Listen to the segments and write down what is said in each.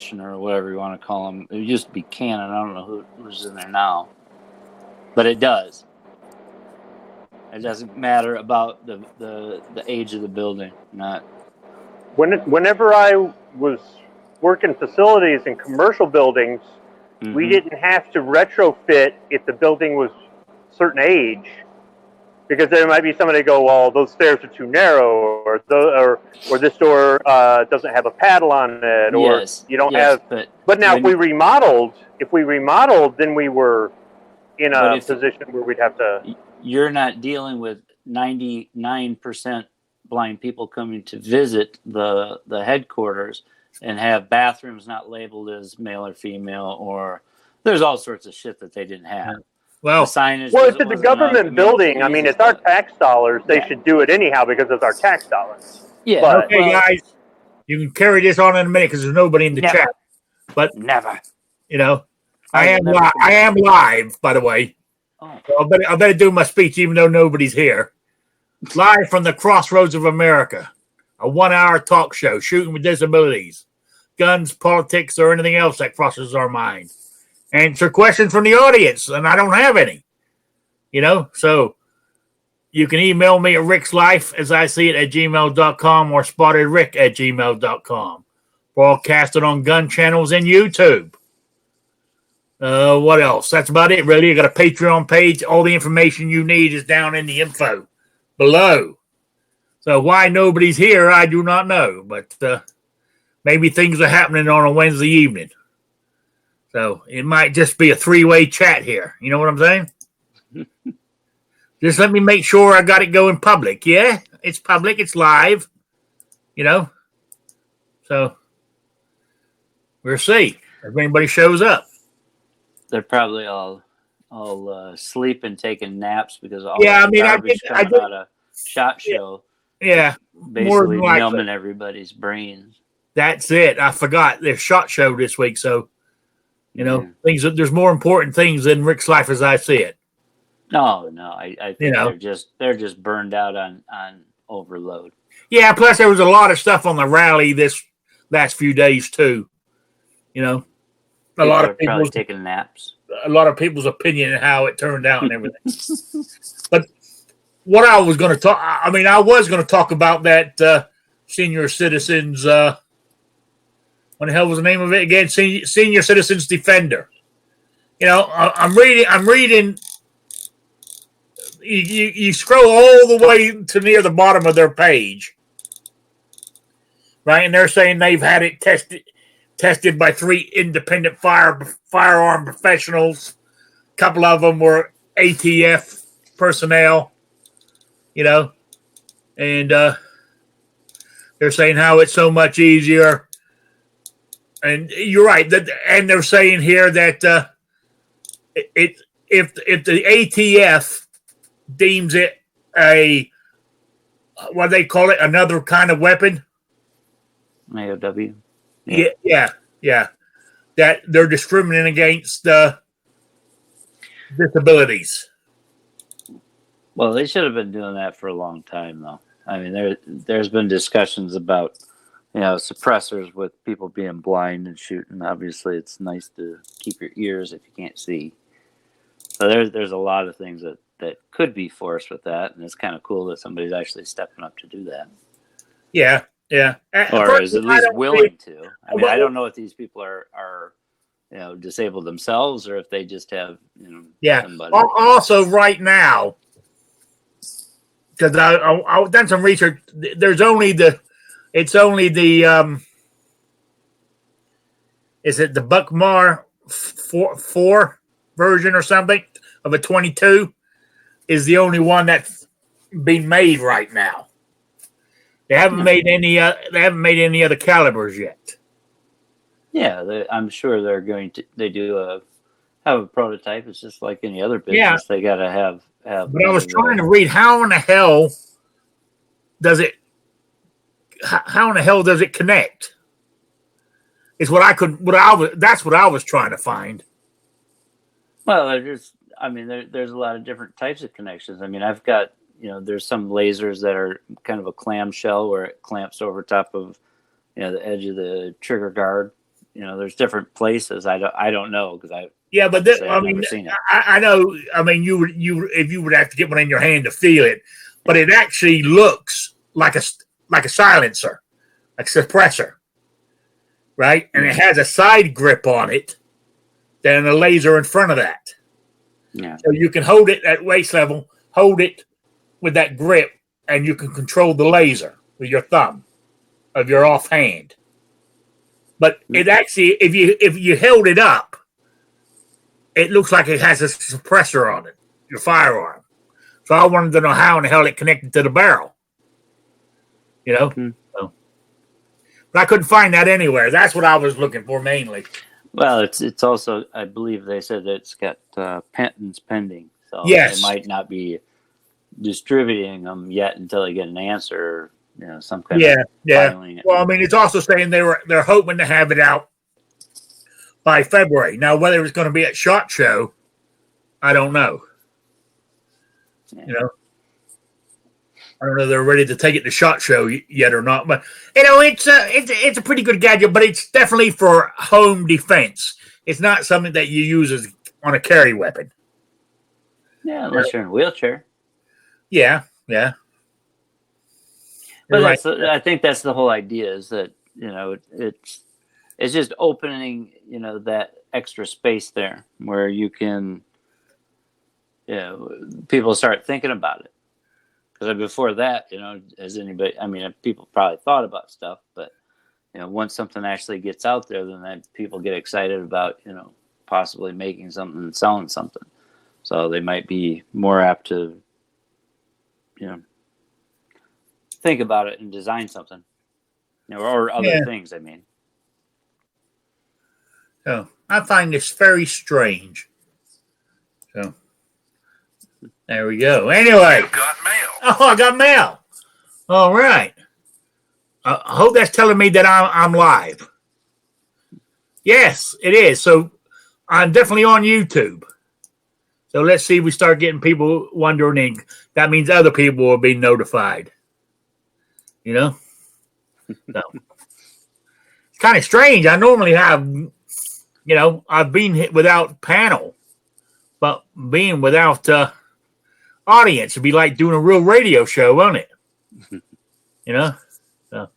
convention or whatever you want to call them. It used to be Canon. I don't know who's in there now, but it does. It doesn't matter about the age of the building. Not Whenever I was working facilities in commercial buildings, we didn't have to retrofit if the building was a certain age, because there might be somebody go, well, those stairs are too narrow, or this door doesn't have a paddle on it, or you don't have. But now, if we remodeled, then we were in a position where we'd have to. You're not dealing with 99% blind people coming to visit the headquarters and have bathrooms not labeled as male or female, or there's all sorts of shit that they didn't have. Well, the signage. Well, it's a government building. I mean, it's our tax dollars. They should do it anyhow because it's our tax dollars. Yeah. But, okay, guys, you can carry this on in a minute because there's nobody in the chat. But you know, I am live, by the way. Oh. So I better do my speech even though nobody's here. Live from the Crossroads of America, a 1-hour talk show, shooting with disabilities, guns, politics, or anything else that crosses our mind. Answer questions from the audience, and I don't have any. You know, so you can email me at rickslife@gmail.com or spottedrick@gmail.com. Broadcasted on gun channels and YouTube. What else? That's about it, really. I got a Patreon page. All the information you need is down in the info below. So why nobody's here, I do not know. But maybe things are happening on a Wednesday evening. So it might just be a 3-way chat here. You know what I'm saying? Just let me make sure I got it going public. Yeah, it's public. It's live. You know? So we'll see if anybody shows up. They're probably all sleeping, taking naps because all garbage coming out of SHOT Show. Yeah, basically numbing everybody's brains. That's it. I forgot there's SHOT Show this week, so you know there's more important things than Rick's life as I see it. No, I think they're just burned out on overload. Yeah, plus there was a lot of stuff on the rally this last few days too. You know. A lot of people probably taking naps. A lot of people's opinion and how it turned out and everything. But what I was going to talk, I was going to talk about that senior citizens. What the hell was the name of it again? Senior Citizens Defender. You know, I'm reading. You scroll all the way to near the bottom of their page, right? And they're saying they've had it tested by 3 independent firearm professionals. A couple of them were ATF personnel, you know, and they're saying how it's so much easier. And you're right. And they're saying here that if the ATF deems it what they call it, another kind of weapon, AOW. Yeah. That they're discriminating against disabilities. Well, they should have been doing that for a long time, though. I mean, there's been discussions about, suppressors with people being blind and shooting. Obviously, it's nice to keep your ears if you can't see. So there's a lot of things that could be forced with that, and it's kind of cool that somebody's actually stepping up to do that. Yeah. Or is at least willing to. I mean, I don't know if these people are disabled themselves or if they just have, somebody. Also, right now, because I've done some research, is it the Buckmar 4 version or something of a 22 is the only one that's being made right now. They haven't made any. They haven't made any other calibers yet. Yeah, I'm sure they're going to. They do have a prototype. It's just like any other business. Yeah. They got to have. But I was trying to read how in the hell does it? How in the hell does it connect? Is what I could. That's what I was trying to find. Well, there's a lot of different types of connections. I mean, I've got. There's some lasers that are kind of a clamshell where it clamps over top of, the edge of the trigger guard, there's different places. I don't know because Yeah, but I've never seen it. I know. I mean, if you would have to get one in your hand to feel it, but it actually looks like a silencer, like a suppressor, right? And it has a side grip on it, then a laser in front of that. Yeah. So you can hold it at waist level, hold it with that grip, and you can control the laser with your thumb of your offhand. But it actually, if you held it up, it looks like it has a suppressor on it, your firearm. So I wanted to know how in the hell it connected to the barrel. So, but I couldn't find that anywhere. That's what I was looking for mainly. Well, it's also, I believe they said that it's got patents pending, so Yes. they might not be distributing them yet until they get an answer, some kind of filing. Well, I mean, it's also saying they're hoping to have it out by February. Now, whether it's going to be at SHOT Show, I don't know. Yeah. I don't know if they're ready to take it to SHOT Show yet or not, but it's a pretty good gadget, but it's definitely for home defense. It's not something that you use as on a carry weapon. Yeah, unless you're in a wheelchair. Yeah. But Right. I think that's the whole idea, is that it's just opening that extra space there where you can people start thinking about it. Because before that, as anybody, I mean, people probably thought about stuff, but once something actually gets out there, then people get excited about possibly making something and selling something. So they might be more apt to think about it and design something, or other things. I mean, so I find this very strange. So there we go. Anyway, You've got mail. I got mail. All right. I hope that's telling me that I'm live. Yes, it is. So I'm definitely on YouTube. So let's see if we start getting people wondering. That means other people will be notified. So it's kind of strange. I normally have, I've been without panel, but being without audience would be like doing a real radio show, won't it? So.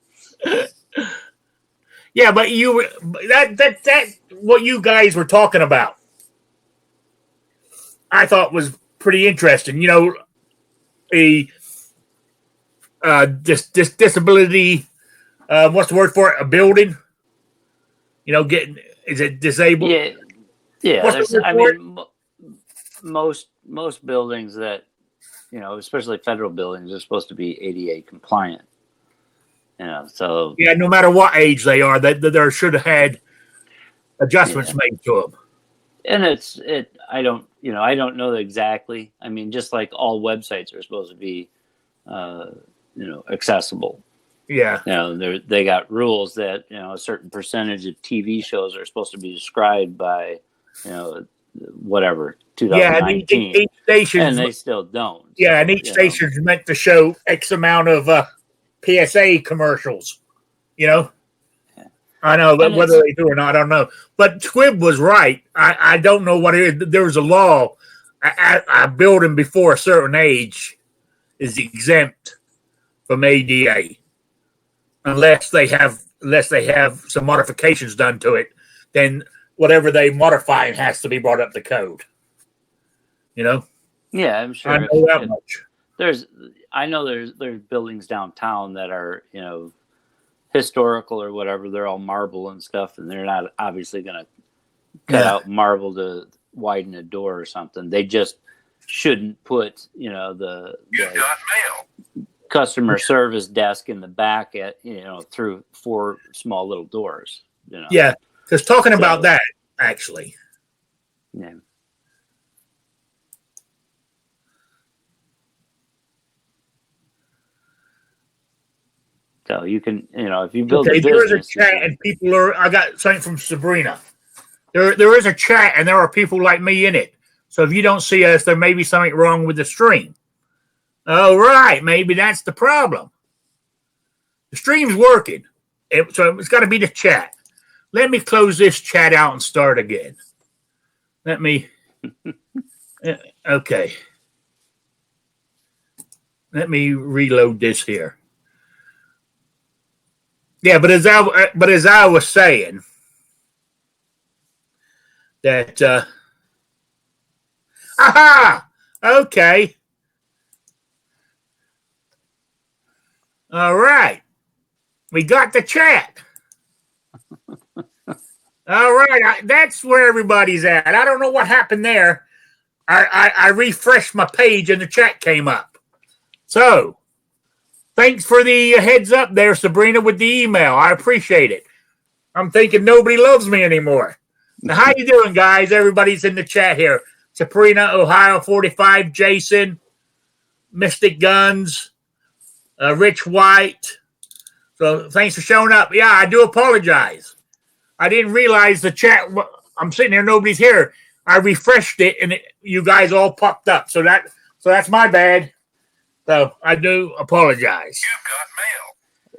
Yeah, but that what you guys were talking about, I thought was pretty interesting. This disability. What's the word for it? A building. Is it disabled? Yeah. Most buildings that especially federal buildings, are supposed to be ADA compliant. So yeah, no matter what age they are, there should have had adjustments made to them. And I don't know exactly. I mean, just like all websites are supposed to be, accessible. Yeah. They got rules that a certain percentage of TV shows are supposed to be described by, whatever 2019. Each station, and they still don't. Yeah, and each station's meant to show X amount of PSA commercials. I know, but whether they do or not, I don't know. But Squib was right. I don't know what it is. There was a law. A building before a certain age is exempt from ADA unless they have some modifications done to it. Then whatever they modify has to be brought up to code. Yeah, I'm sure. I know that much. I know there's buildings downtown that are historical or whatever. They're all marble and stuff, and they're not obviously going to cut out marble to widen a door or something. They just shouldn't put the You've got mail. Customer service desk in the back at through 4 small little doors. Yeah, because talking about that actually. Yeah. So you can, if you build a business. There is a chat and people are. I got something from Sabrina. There is a chat and there are people like me in it. So if you don't see us, there may be something wrong with the stream. Oh, right. Maybe that's the problem. The stream's working. So it's got to be the chat. Let me close this chat out and start again. Let me. Okay. Let me reload this here. Yeah, but as I was saying that. Aha! Okay. All right. We got the chat. All right. That's where everybody's at. I don't know what happened there. I refreshed my page and the chat came up. So, thanks for the heads up there, Sabrina, with the email. I appreciate it. I'm thinking nobody loves me anymore. Now, how you doing, guys? Everybody's in the chat here. Sabrina, Ohio 45, Jason, Mystic Guns, Rich White. So, thanks for showing up. Yeah, I do apologize. I didn't realize the chat. I'm sitting here, nobody's here. I refreshed it, and you guys all popped up. So that's my bad. So I do apologize. You've got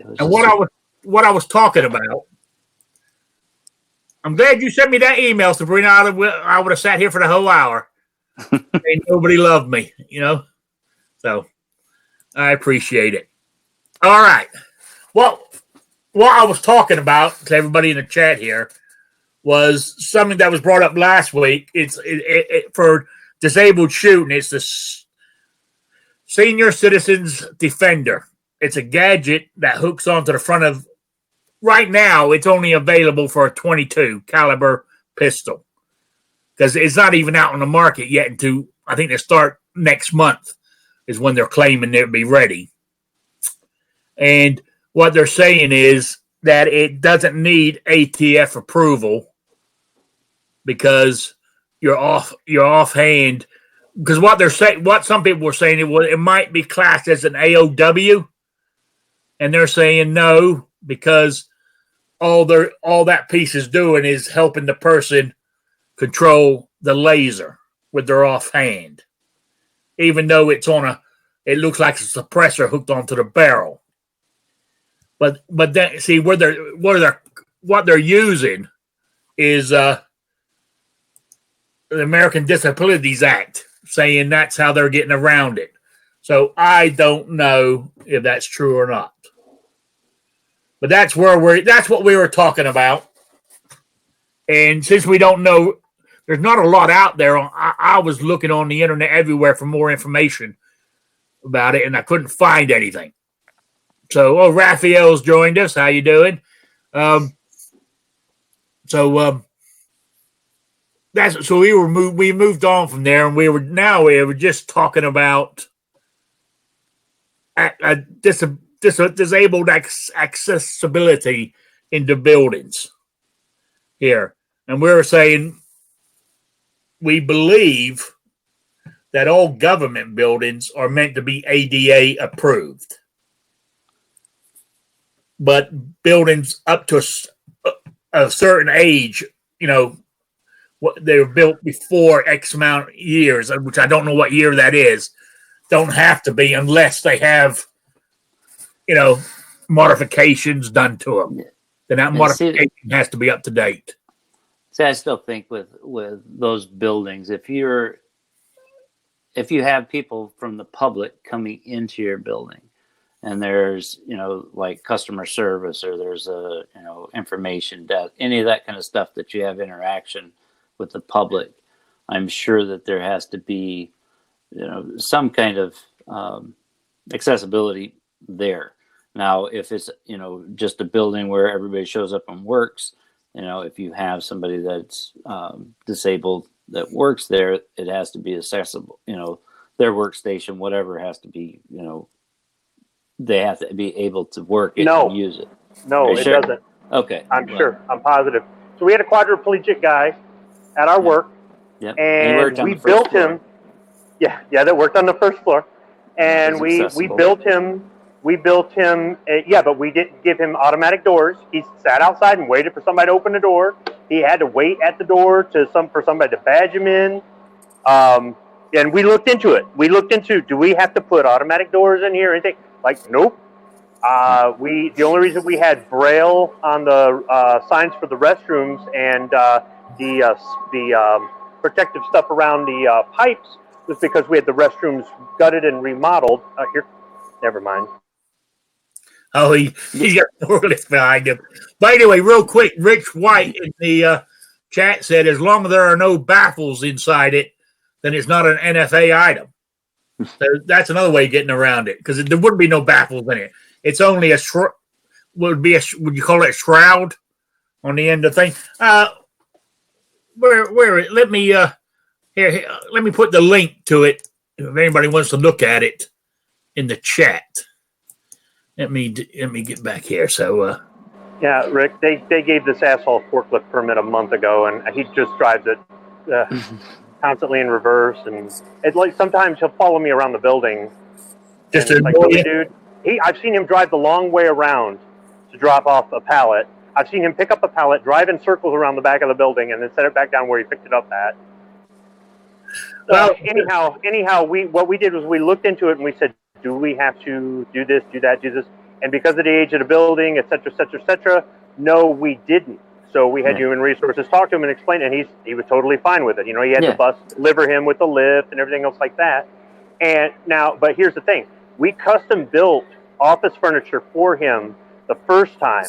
mail. And what I was talking about. I'm glad you sent me that email, Sabrina. I would have sat here for the whole hour. And nobody loved me, So I appreciate it. All right. Well, what I was talking about to everybody in the chat here was something that was brought up last week. It's for disabled shooting. It's the Senior Citizens Defender. It's a gadget that hooks onto the front of. Right now, it's only available for a .22 caliber pistol because it's not even out on the market yet. Until I think they start next month is when they're claiming they'll be ready. And what they're saying is that it doesn't need ATF approval because you're offhand. Because what some people were saying, it might be classed as an AOW, and they're saying no because all that piece is doing is helping the person control the laser with their offhand, even though it looks like a suppressor hooked onto the barrel. But then see what they're using is the American Disabilities Act, saying that's how they're getting around it. So I don't know if that's true or not. But that's what we were talking about. And since we don't know, there's not a lot out there. I was looking on the internet everywhere for more information about it, and I couldn't find anything. So, Raphael's joined us. How you doing? We moved on from there, and we were just talking about disabled accessibility into buildings here, and we were saying we believe that all government buildings are meant to be ADA approved. But buildings up to a certain age, they were built before X amount of years, which I don't know what year that is, don't have to be unless they have, modifications done to them. Then that modification has to be up to date. See, I still think with those buildings, if you have people from the public coming into your building, and there's, like customer service, or there's a, information desk, any of that kind of stuff that you have interaction with the public, I'm sure that there has to be, some kind of accessibility there. Now, if it's, just a building where everybody shows up and works, if you have somebody that's disabled that works there, it has to be accessible, their workstation, whatever, has to be, they have to be able to work it and use it. No, it doesn't. Okay. I'm sure. I'm positive. So we had a quadriplegic guy at our work, and we built him. Yeah, that worked on the first floor, and we built him. But we didn't give him automatic doors. He sat outside and waited for somebody to open the door. He had to wait at the door for somebody to badge him in. And we looked into it. Do we have to put automatic doors in here or anything? Like, nope. The only reason we had Braille on the signs for the restrooms and the protective stuff around the pipes was because we had the restrooms gutted and remodeled. Here, never mind. Oh, he's got the forklift behind him. But anyway, real quick, Rich White in the chat said, as long as there are no baffles inside it, then it's not an NFA item. So that's another way of getting around it, because there wouldn't be no baffles in it. It's only would you call it a shroud on the end of the thing? Let me here, let me put the link to it if anybody wants to look at it in the chat. Let me get back here. So yeah, Rick, they gave this asshole forklift permit a month ago, and he just drives it constantly in reverse, and it like sometimes he'll follow me around the building. Just and like, really, dude, I've seen him drive the long way around to drop off a pallet. I've seen him pick up a pallet, drive in circles around the back of the building, and then set it back down where he picked it up at. Well, anyhow, what we did was we looked into it and we said, do we have to do this, do that, do this? And because of the age of the building, et cetera, et cetera, et cetera, no, we didn't. So we had human resources talk to him and explain, and he was totally fine with it. You know, he had the bus deliver him with the lift and everything else like that. And now, but here's the thing: we custom built office furniture for him the first time.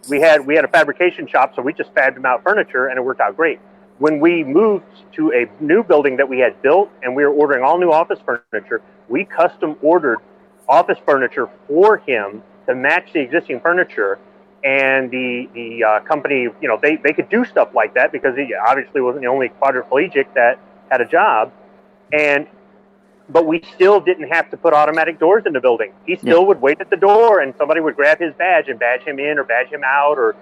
We had a fabrication shop, so we just fabbed him out furniture, and it worked out great. When we moved to a new building that we had built, and we were ordering all new office furniture, we custom ordered office furniture for him to match the existing furniture. And the company, you know, they could do stuff like that because he obviously wasn't the only quadriplegic that had a job. But we still didn't have to put automatic doors in the building. He still would wait at the door, and somebody would grab his badge and badge him in or badge him out or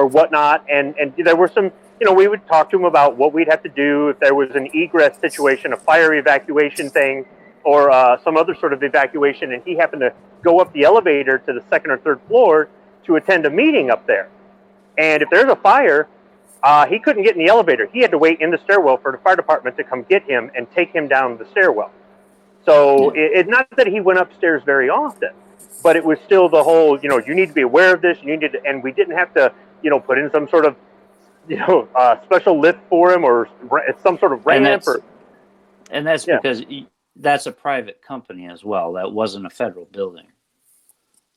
whatnot. And there were some, you know, we would talk to him about what we'd have to do if there was an egress situation, a fire evacuation thing, or some other sort of evacuation, and he happened to go up the elevator to the second or third floor to attend a meeting up there. And if there's a fire, he couldn't get in the elevator. He had to wait in the stairwell for the fire department to come get him and take him down the stairwell. So it's not that he went upstairs very often, but it was still the whole, you know, you need to be aware of this. You need to, and we didn't have to, you know, put in some sort of, you know, special lift for him or some sort of ramp. And that's because that's a private company as well. That wasn't a federal building.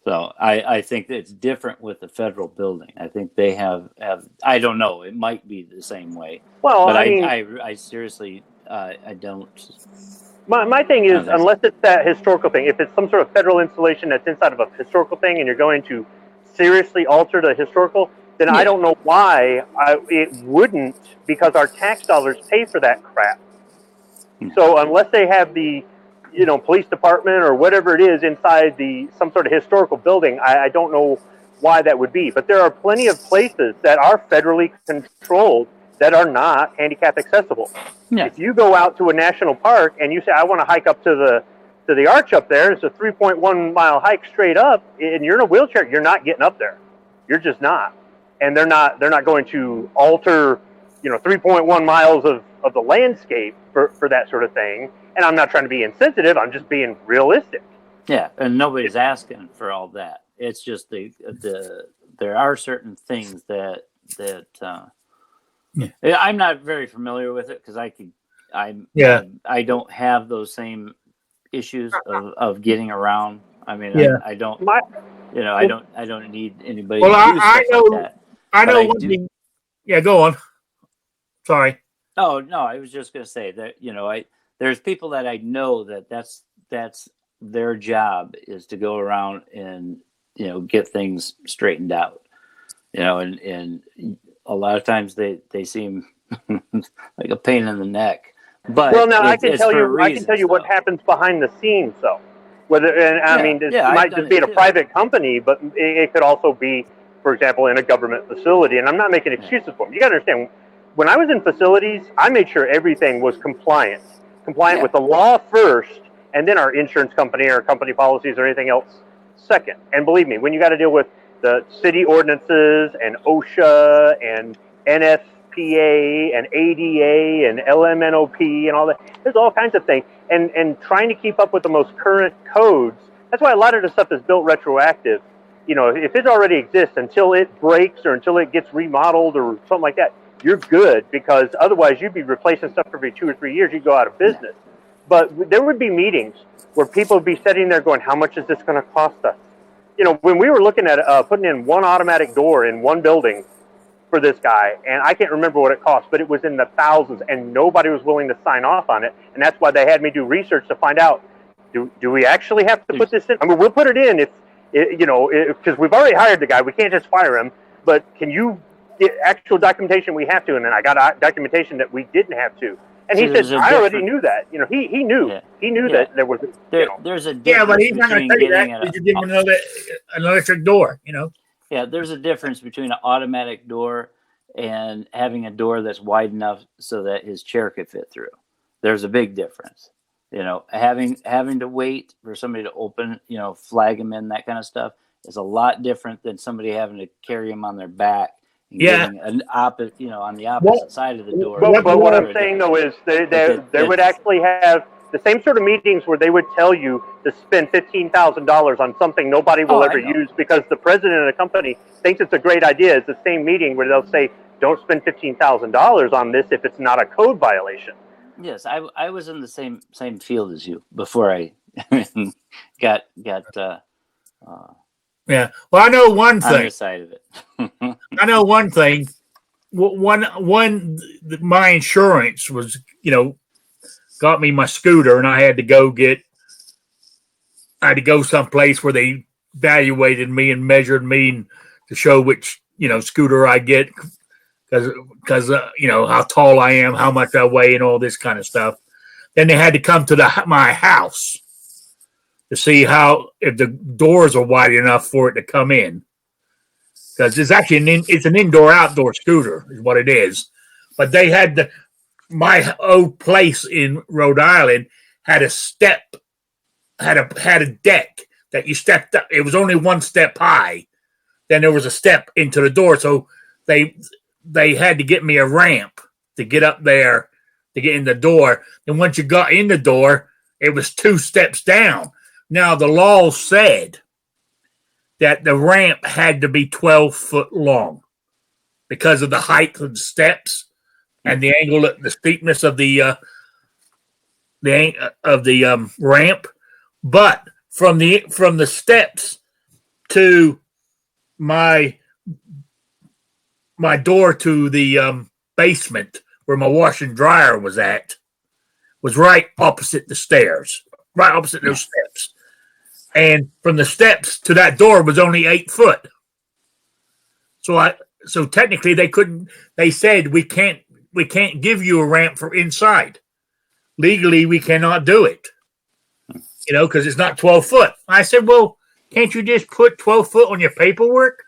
So I think it's different with the federal building. I think they have I don't know. It might be the same way. Well, but I mean, I seriously, I don't. My thing is, unless it's that historical thing, if it's some sort of federal installation that's inside of a historical thing and you're going to seriously alter the historical, then I don't know why it wouldn't, because our tax dollars pay for that crap. So unless they have the, you know, police department or whatever it is inside some sort of historical building, I don't know why that would be. But there are plenty of places that are federally controlled that are not handicap accessible. Yeah. If you go out to a national park and you say, I want to hike up to the arch up there, it's a 3.1 mile hike straight up, and you're in a wheelchair, you're not getting up there. You're just not. And they're not going to alter, you know, 3.1 miles of the landscape for that sort of thing. And I'm not trying to be insensitive, I'm just being realistic. Yeah, and nobody's asking for all that. It's just there are certain things that I'm not very familiar with it because I don't have those same issues of getting around. I mean, I don't. You know, I don't need anybody. Well, to do stuff like that. I know one thing. Yeah, go on. Sorry. Oh no, I was just going to say that, you know, there's people that I know that's their job is to go around and, you know, get things straightened out, you know, and a lot of times they seem like a pain in the neck. But well, now I can tell you what happens behind the scenes, though. I mean, it might just be at a private company, but it could also be, for example, in a government facility. And I'm not making excuses for them. You got to understand, when I was in facilities, I made sure everything was compliant with the law first, and then our insurance company or company policies or anything else second. And believe me, when you got to deal with the city ordinances and OSHA and NFPA and ADA and LMNOP and all that, there's all kinds of things. And trying to keep up with the most current codes. That's why a lot of the stuff is built retroactive. you know, if it already exists, until it breaks or until it gets remodeled or something like that, you're good, because otherwise you'd be replacing stuff every 2 or 3 years. You'd go out of business. But there would be meetings where people would be sitting there going, how much is this going to cost us? You know, when we were looking at putting in one automatic door in one building for this guy, and I can't remember what it cost, but it was in the thousands, and nobody was willing to sign off on it. And that's why they had me do research to find out, do we actually have to put this in? I mean, we'll put it in if, you know, because we've already hired the guy. We can't just fire him. But can you get actual documentation? We have to. And then I got documentation that we didn't have to. And he said, I already knew that. You know, he knew. Yeah. He knew that there was. There's a difference. Yeah, but he's not going to tell you that. You should give him an electric door. You know. Yeah, there's a difference between an automatic door and having a door that's wide enough so that his chair could fit through. There's a big difference. You know, having to wait for somebody to open, you know, flag him in, that kind of stuff is a lot different than somebody having to carry him on their back. And getting an on the opposite side of the door. But what I'm saying though is they would actually have the same sort of meetings where they would tell you to spend $15,000 on something nobody will ever use because the president of the company thinks it's a great idea. It's the same meeting where they'll say, don't spend $15,000 on this if it's not a code violation. Yes, I was in the same field as you before I got yeah. Well, I know one thing. On your side of it. I know one thing. My insurance was, you know, got me my scooter, and I had to go someplace where they evaluated me and measured me to show which, you know, scooter I get, because you know how tall I am, how much I weigh, and all this kind of stuff. Then they had to come to my house to see if the doors are wide enough for it to come in, because it's actually it's an indoor-outdoor scooter is what it is. But they had my old place in Rhode Island had a step, had a deck that you stepped up. It was only one step high. Then there was a step into the door, so they had to get me a ramp to get up there to get in the door. And once you got in the door, it was 2 steps down. Now, the law said that the ramp had to be 12 foot long because of the height of the steps and the angle, the steepness of the ramp. But from the steps to my door to the basement where my washer and dryer was at was right opposite the stairs, right opposite those steps. And from the steps to that door was only 8 foot. So technically they said we can't give you a ramp for inside. Legally, we cannot do it, you know, because it's not 12 foot. I said, well, can't you just put 12 foot on your paperwork?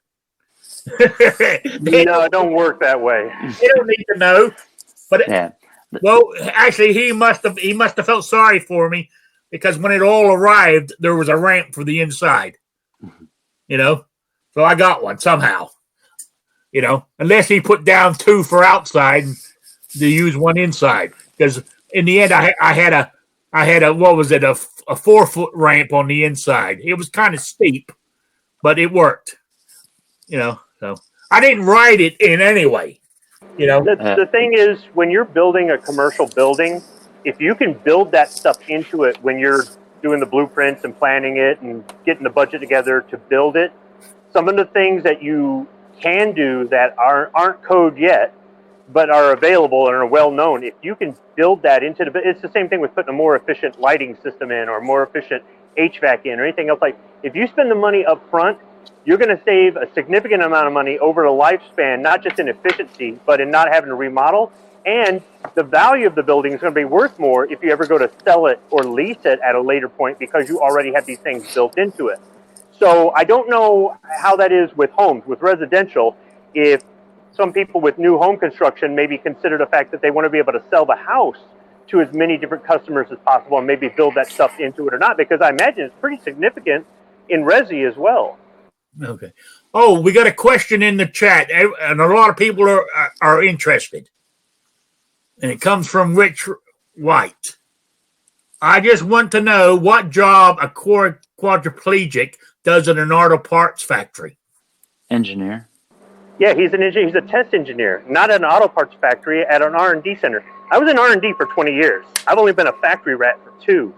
No, it don't work that way. They don't need to know. But well, actually, he must have felt sorry for me, because when it all arrived, there was a ramp for the inside. You know, so I got one somehow. You know, unless he put down 2 for outside and to use one inside, because in the end, I had a what was it, a 4 foot ramp on the inside. It was kind of steep, but it worked. You know, so I didn't write it in anyway. You know, the thing is, when you're building a commercial building, if you can build that stuff into it when you're doing the blueprints and planning it and getting the budget together to build it, some of the things that you can do that aren't code yet, but are available and are well known, if you can build that into it's the same thing with putting a more efficient lighting system in or more efficient HVAC in or anything else. Like, if you spend the money up front, you're going to save a significant amount of money over the lifespan, not just in efficiency, but in not having to remodel. And the value of the building is going to be worth more if you ever go to sell it or lease it at a later point, because you already have these things built into it. So I don't know how that is with homes. With residential, if some people with new home construction maybe consider the fact that they want to be able to sell the house to as many different customers as possible and maybe build that stuff into it or not, because I imagine it's pretty significant in resi as well. Okay. Oh, we got a question in the chat, and a lot of people are interested. And it comes from Rich White. I just want to know what job a quadriplegic does at an auto parts factory. Engineer. Yeah, he's an engineer. He's a test engineer, not at an auto parts factory, at an R&D center. I was in R&D for 20 years. I've only been a factory rat for 2.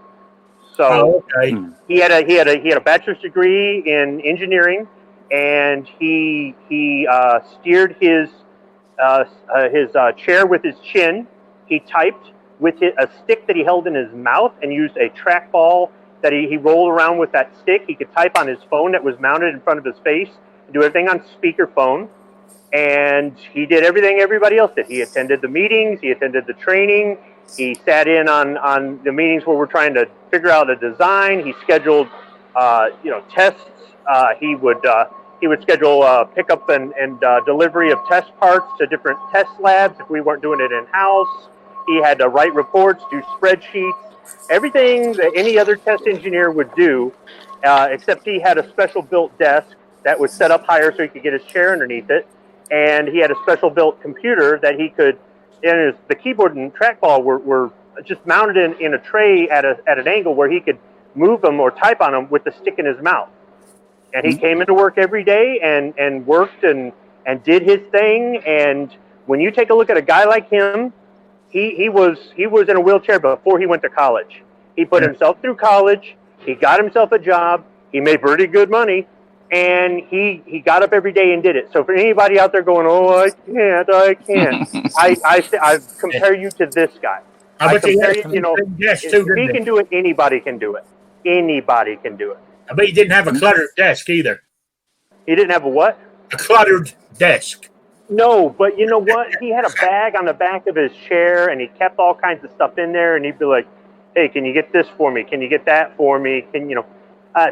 So okay. he had a bachelor's degree in engineering, and he steered his chair with his chin. He typed with a stick that he held in his mouth and used a trackball that he rolled around with that stick. He could type on his phone that was mounted in front of his face and do everything on speakerphone. And he did everything everybody else did. He attended the meetings. He attended the training. He sat in on the meetings where we're trying to figure out a design. He scheduled, tests. He would schedule pickup and delivery of test parts to different test labs if we weren't doing it in-house. He had to write reports, do spreadsheets, everything that any other test engineer would do, except he had a special built desk that was set up higher so he could get his chair underneath it. And he had a special built computer that he could, and the keyboard and trackball were just mounted in a tray at an angle where he could move them or type on them with the stick in his mouth. And he came into work every day and worked and did his thing. And when you take a look at a guy like him, he was in a wheelchair before he went to college. He put himself through college. He got himself a job. He made pretty good money. And he got up every day and did it. So for anybody out there going, oh, I can't, I compare you to this guy. I compare you, if he can do it, anybody can do it. Anybody can do it. I bet he didn't have a cluttered desk either. He didn't have a what? A cluttered desk. No, but you know what? He had a bag on the back of his chair, and he kept all kinds of stuff in there, and he'd be like, hey, can you get this for me? Can you get that for me?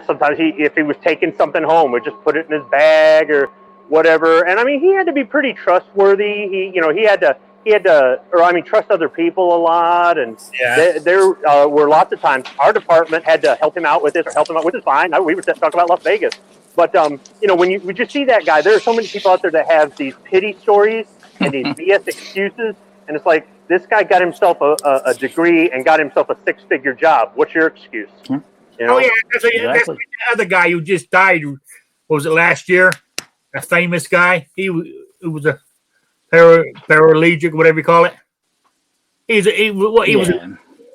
Sometimes if he was taking something home, would just put it in his bag or whatever. And I mean, he had to be pretty trustworthy. He had to trust other people a lot. And there were lots of times our department had to help him out with this or help him out, which is fine. We were talking about Las Vegas. But, when you just see that guy, there are so many people out there that have these pity stories and these BS excuses. And it's like, this guy got himself a degree and got himself a 6-figure job. What's your excuse? Oh, yeah. That's the other guy who just died. What was it, last year? A famous guy. He was a paralegic, whatever you call it.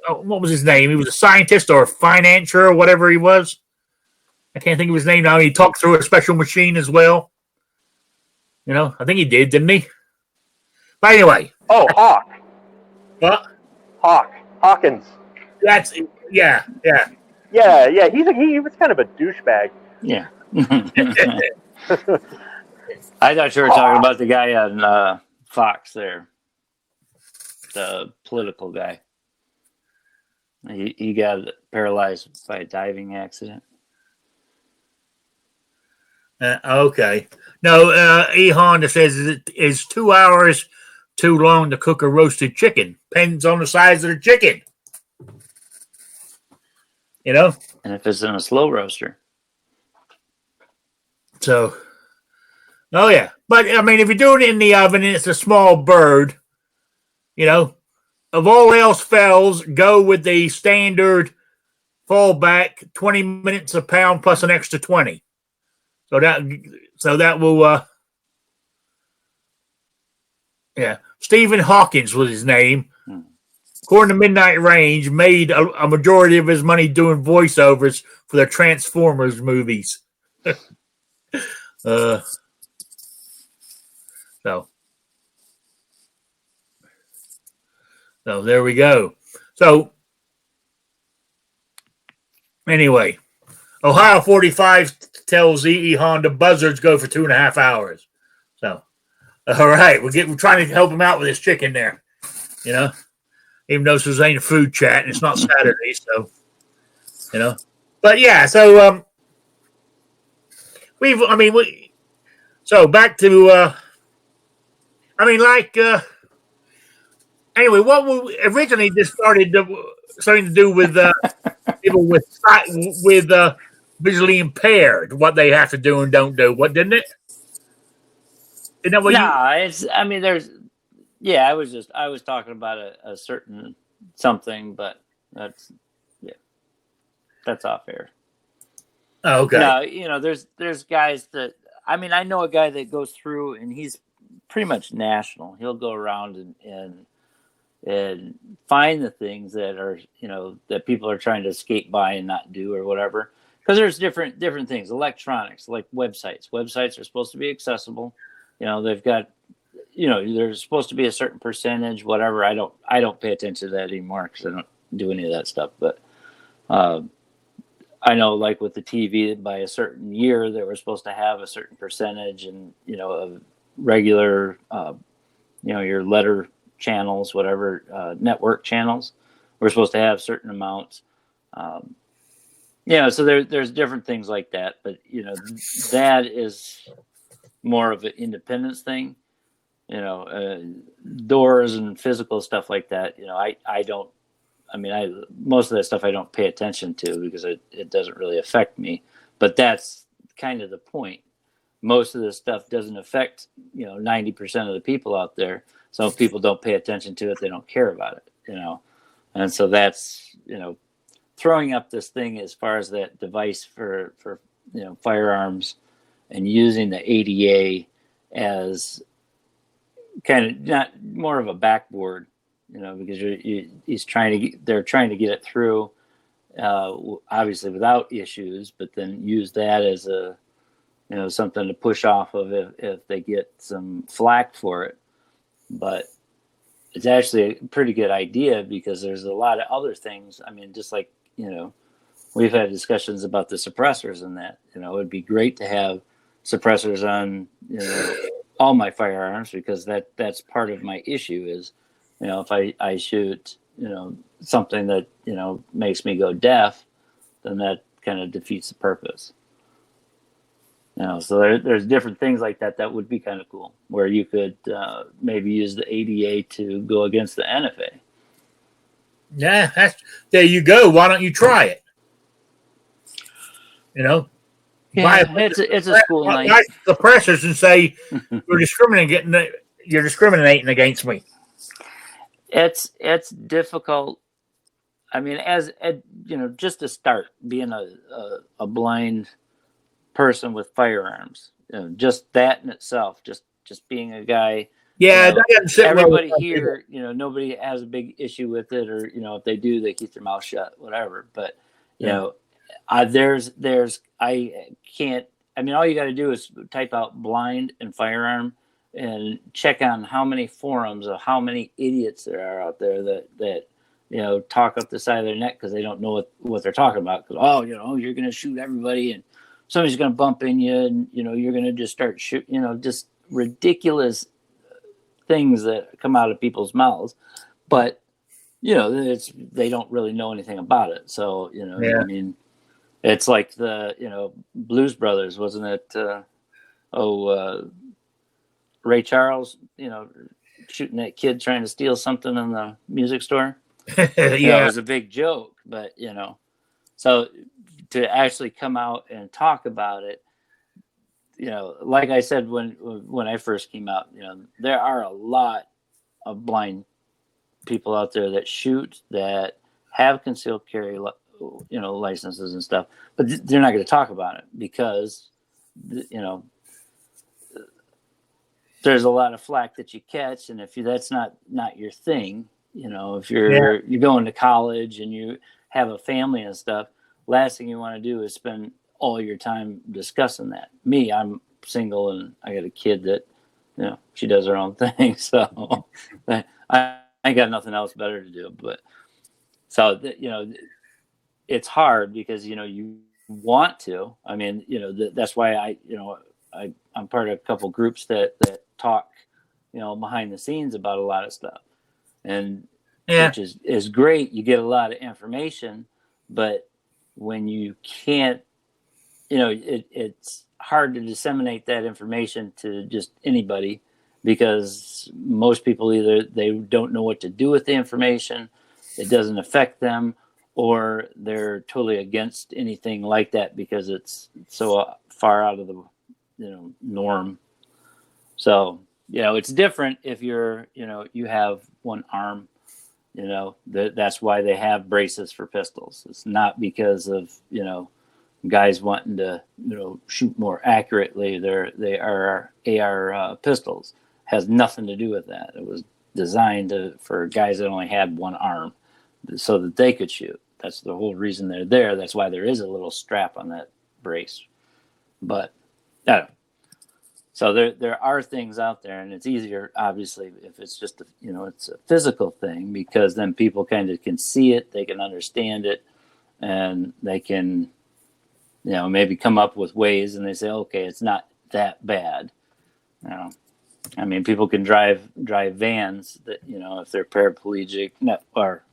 What was his name? He was a scientist or a financier or whatever he was. I can't think of his name now. He talked through a special machine as well. I think he did, didn't he? But anyway. Oh, Hawk. What? Hawkins. Yeah. Yeah. He was kind of a douchebag. Yeah. I thought you were talking about the guy on Fox there, the political guy. He got paralyzed by a diving accident. Okay. No, E. Honda says it is 2 hours too long to cook a roasted chicken. Depends on the size of the chicken. And if it's in a slow roaster. So, oh yeah. But, I mean, if you're doing it in the oven and it's a small bird, of all else fails, go with the standard fallback, 20 minutes a pound plus an extra 20. So that will, Stephen Hawkins was his name. According to Midnight Range, made a majority of his money doing voiceovers for the Transformers movies. So there we go. So anyway, Ohio 45 tells E. Honda buzzards go for 2.5 hours. So, all right, we're trying to help him out with his chicken there. Even though this ain't a food chat and it's not Saturday, so But yeah, so so back to anyway, what we originally just starting to do with people with visually impaired, what they have to do and don't do. What didn't it? Isn't that what I was talking about a certain something, but that's off air. Oh, okay. No, there's guys that, I mean, I know a guy that goes through and he's pretty much national. He'll go around and find the things that are, that people are trying to skate by and not do or whatever. Because there's different things, electronics, like websites. Websites are supposed to be accessible. They've got, there's supposed to be a certain percentage, whatever. I don't pay attention to that anymore because I don't do any of that stuff. But I know, like with the TV, by a certain year, they were supposed to have a certain percentage, and of regular, your letter channels, whatever, network channels, we're supposed to have certain amounts. So there's different things like that, but that is more of an independence thing. Doors and physical stuff like that. I don't. I mean, most of that stuff I don't pay attention to because it doesn't really affect me. But that's kind of the point. Most of this stuff doesn't affect 90% of the people out there. So if people don't pay attention to it, they don't care about it. And so that's throwing up this thing as far as that device for firearms and using the ADA as kind of not more of a backboard. Because they're trying to get it through, obviously without issues, but then use that as a, something to push off of if they get some flack for it. But it's actually a pretty good idea because there's a lot of other things. I mean, just like, we've had discussions about the suppressors and that, it would be great to have suppressors on, all my firearms because that's part of my issue is, if I shoot, something that, makes me go deaf, then that kind of defeats the purpose. So there's different things like that would be kind of cool where you could maybe use the ADA to go against the NFA. Yeah, there you go. Why don't you try it? Yeah, it's a school night. Buy suppressors and say you're discriminating against me. It's difficult. I mean, as just to start being a blind person with firearms, just that in itself, just being a guy. Yeah, that doesn't sit everybody well here, nobody has a big issue with it, or if they do, they keep their mouth shut, whatever. But I can't. I mean, all you got to do is type out blind and firearm and check on how many forums of how many idiots there are out there that talk up the side of their neck because they don't know what they're talking about. Because you're going to shoot everybody and somebody's going to bump in you and you're going to just start shoot. Just ridiculous things that come out of people's mouths, but they don't really know anything about it. So I mean, it's like the Blues Brothers, wasn't it? Ray Charles, shooting that kid trying to steal something in the music store. It was a big joke, but so to actually come out and talk about it, like I said when I first came out, there are a lot of blind people out there that shoot, that have concealed carry licenses and stuff, but they're not going to talk about it because there's a lot of flack that you catch, and if that's not your thing, if you're going to college and you have a family and stuff, last thing you want to do is spend all your time discussing that. Me, I'm single and I got a kid that she does her own thing, so I ain't got nothing else better to do. But so it's hard because you want to. I mean, that's why I'm part of a couple groups that talk behind the scenes about a lot of stuff, and which is great. You get a lot of information, but when you can't, it's hard to disseminate that information to just anybody because most people either they don't know what to do with the information, it doesn't affect them, or they're totally against anything like that because it's so far out of the norm. So it's different if you're you have one arm. That's why they have braces for pistols. It's not because of guys wanting to, shoot more accurately. They are AR pistols. Has nothing to do with that. It was designed for guys that only had one arm, so that they could shoot. That's the whole reason they're there. That's why there is a little strap on that brace. But I don't know. So there are things out there, and it's easier, obviously, if it's just it's a physical thing, because then people kind of can see it, they can understand it, and they can, maybe come up with ways, and they say, okay, it's not that bad. I mean, people can drive vans that, if they're paraplegic, or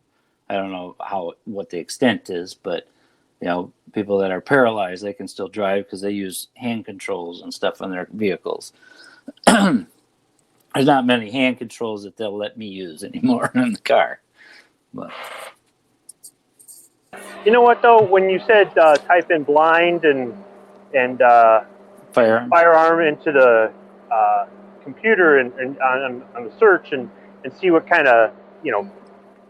I don't know what the extent is, but people that are paralyzed, they can still drive because they use hand controls and stuff on their vehicles. There's not many hand controls that they'll let me use anymore in the car. But You know what though? When you said type in blind and firearm into the computer and on the search and see what kind of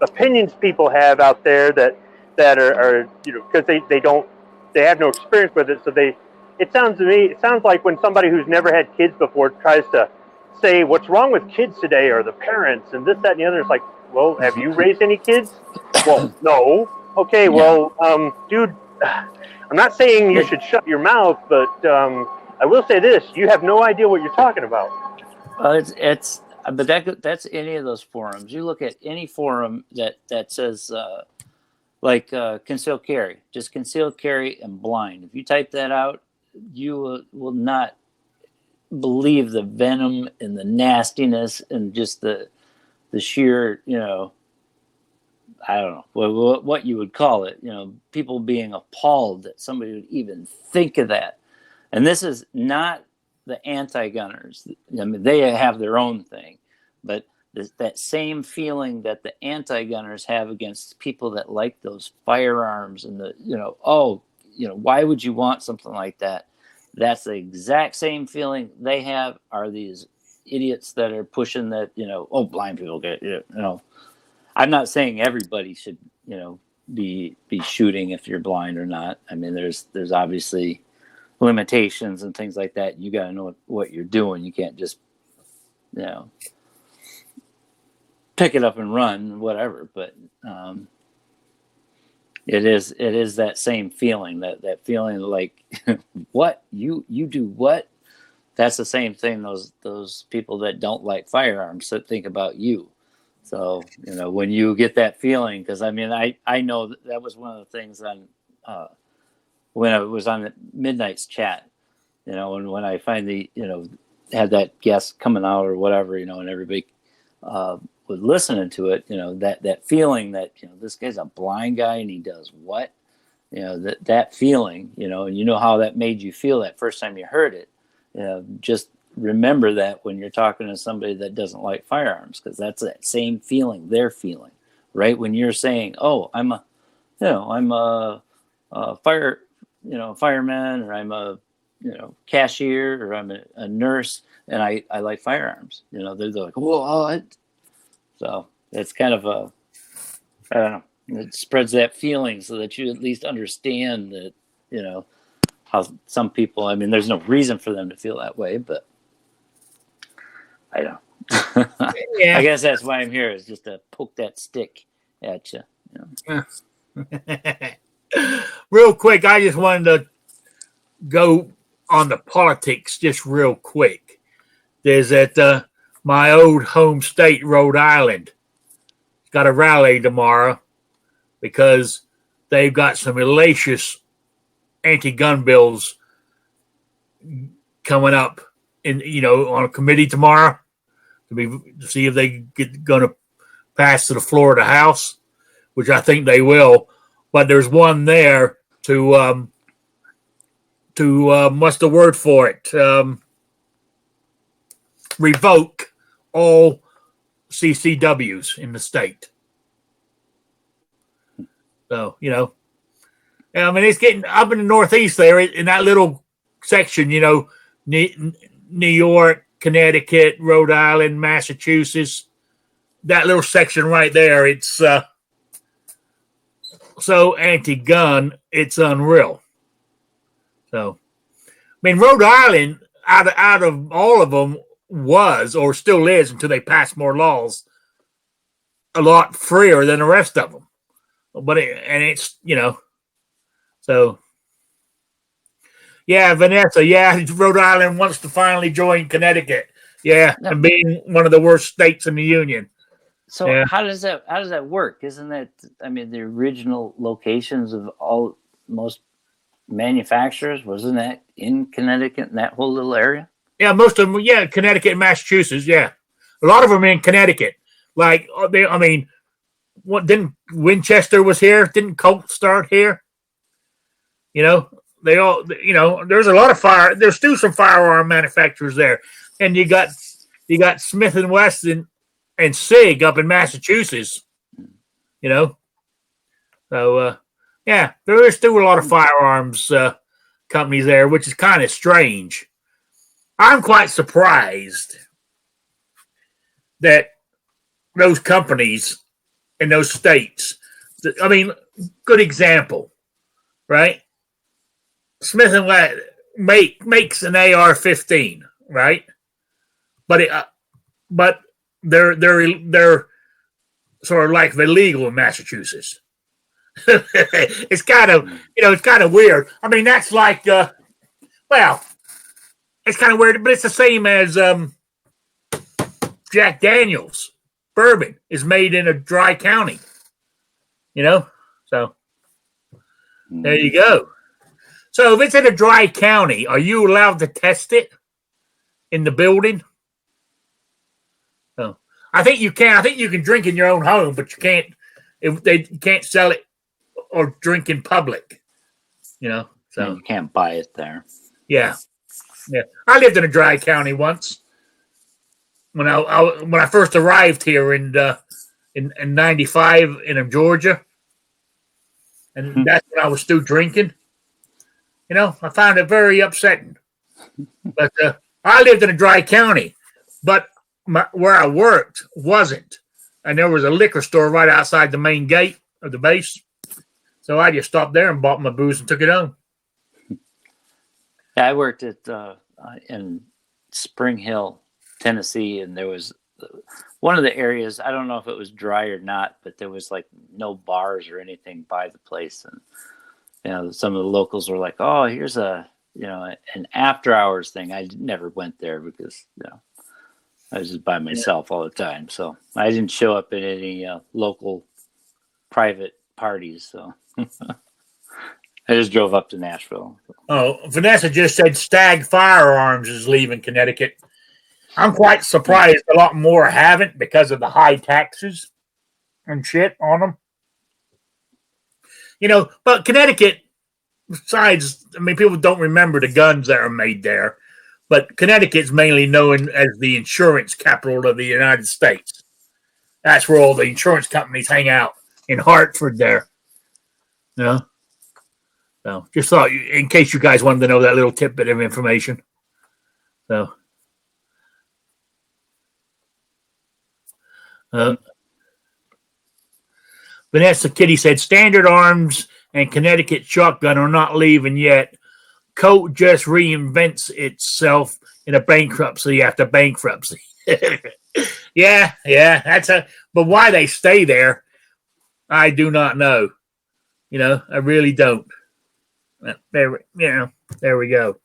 opinions people have out there that are because they have no experience with it, so it sounds like when somebody who's never had kids before tries to say what's wrong with kids today or the parents and this, that, and the other. It's like, well, have you raised any kids? Well, no. Okay, well, dude, I'm not saying you should shut your mouth, but I will say this: you have no idea what you're talking about. But that's any of those forums. You look at any forum that says concealed carry, just concealed carry and blind. If you type that out, you will not believe the venom and the nastiness and just the sheer, I don't know what you would call it. People being appalled that somebody would even think of that. And this is not the anti-gunners. I mean, they have their own thing, but that same feeling that the anti-gunners have against people that like those firearms and why would you want something like that? That's the exact same feeling they have. Are these idiots that are pushing that, blind people get, I'm not saying everybody should, be shooting if you're blind or not. I mean, there's obviously limitations and things like that. You got to know what you're doing. You can't just, pick it up and run, whatever. But it is that same feeling, that feeling like, what you do what? That's the same thing those people that don't like firearms that think about you. So when you get that feeling, because I mean I know that was one of the things on when I was on the Midnight's chat, and when I finally had that guest coming out or whatever, and everybody was listening to it, that feeling that this guy's a blind guy and he does what, that feeling, and how that made you feel that first time you heard it. Just remember that when you're talking to somebody that doesn't like firearms, because that's that same feeling they're feeling, right? When you're saying, "Oh, I'm a fireman, or I'm a cashier, or I'm a nurse, and I like firearms," they're like, "Whoa!" So it's kind of I don't know. It spreads that feeling so that you at least understand that how some people. I mean, there's no reason for them to feel that way, but I don't. Yeah. I guess that's why I'm here, is just to poke that stick at you. Real quick, I just wanted to go on the politics just real quick. There's at my old home state, Rhode Island, got a rally tomorrow because they've got some hellacious anti-gun bills coming up on a committee tomorrow to see if they going to pass to the floor of the House, which I think they will. But there's one there to what's the word for it? Revoke all CCWs in the state. So, I mean, it's getting up in the Northeast there in that little section, New York, Connecticut, Rhode Island, Massachusetts, that little section right there. It's so anti-gun, it's unreal. So, I mean, Rhode Island, out of all of them, was or still is until they pass more laws, a lot freer than the rest of them. But it's so yeah, Vanessa, yeah, Rhode Island wants to finally join Connecticut, yeah, No. and being one of the worst states in the union. So Yeah. how does that work? Isn't that, I mean, the original locations of most manufacturers, wasn't that in Connecticut in that whole little area? Yeah, most of them, yeah, Connecticut and Massachusetts, yeah. A lot of them in Connecticut. Like, I mean, what didn't Winchester was here? Didn't Colt start here? They all, there's a lot of there's still some firearm manufacturers there. And you got Smith and Wesson and SIG up in Massachusetts, So, yeah, there is still a lot of firearms companies there, which is kind of strange. I'm quite surprised that those companies in those states, I mean, good example, right? Smith and Wesson makes an AR-15, right? But they're sort of like illegal in Massachusetts. It's kind of weird. I mean, that's like it's kind of weird, but it's the same as Jack Daniels bourbon is made in a dry county. So there you go. So if it's in a dry county, are you allowed to test it in the building? So I think you can. I think you can drink in your own home, but you can't. You can't sell it or drink in public. So you can't buy it there. Yeah. I lived in a dry county once when I first arrived here in '95 in Georgia, and that's when I was still drinking. I found it very upsetting. But I lived in a dry county, but where I worked wasn't, and there was a liquor store right outside the main gate of the base. So I just stopped there and bought my booze and took it home. Yeah, I worked at in Spring Hill, Tennessee, and there was one of the areas, I don't know if it was dry or not, but there was like no bars or anything by the place. And some of the locals were like, "Oh, here's an after hours thing." I never went there because I was just by myself all the time, so I didn't show up at any local private parties. So I just drove up to Nashville. Oh, Vanessa just said Stag Firearms is leaving Connecticut. I'm quite surprised a lot more haven't because of the high taxes and shit on them. But Connecticut, besides, I mean, people don't remember the guns that are made there, but Connecticut's mainly known as the insurance capital of the United States. That's where all the insurance companies hang out in Hartford there. So just thought, in case you guys wanted to know that little tidbit of information. So, Vanessa Kitty said, Standard Arms and Connecticut Shotgun are not leaving yet. Colt just reinvents itself in a bankruptcy after bankruptcy. Yeah, but why they stay there, I do not know. I really don't. There we go.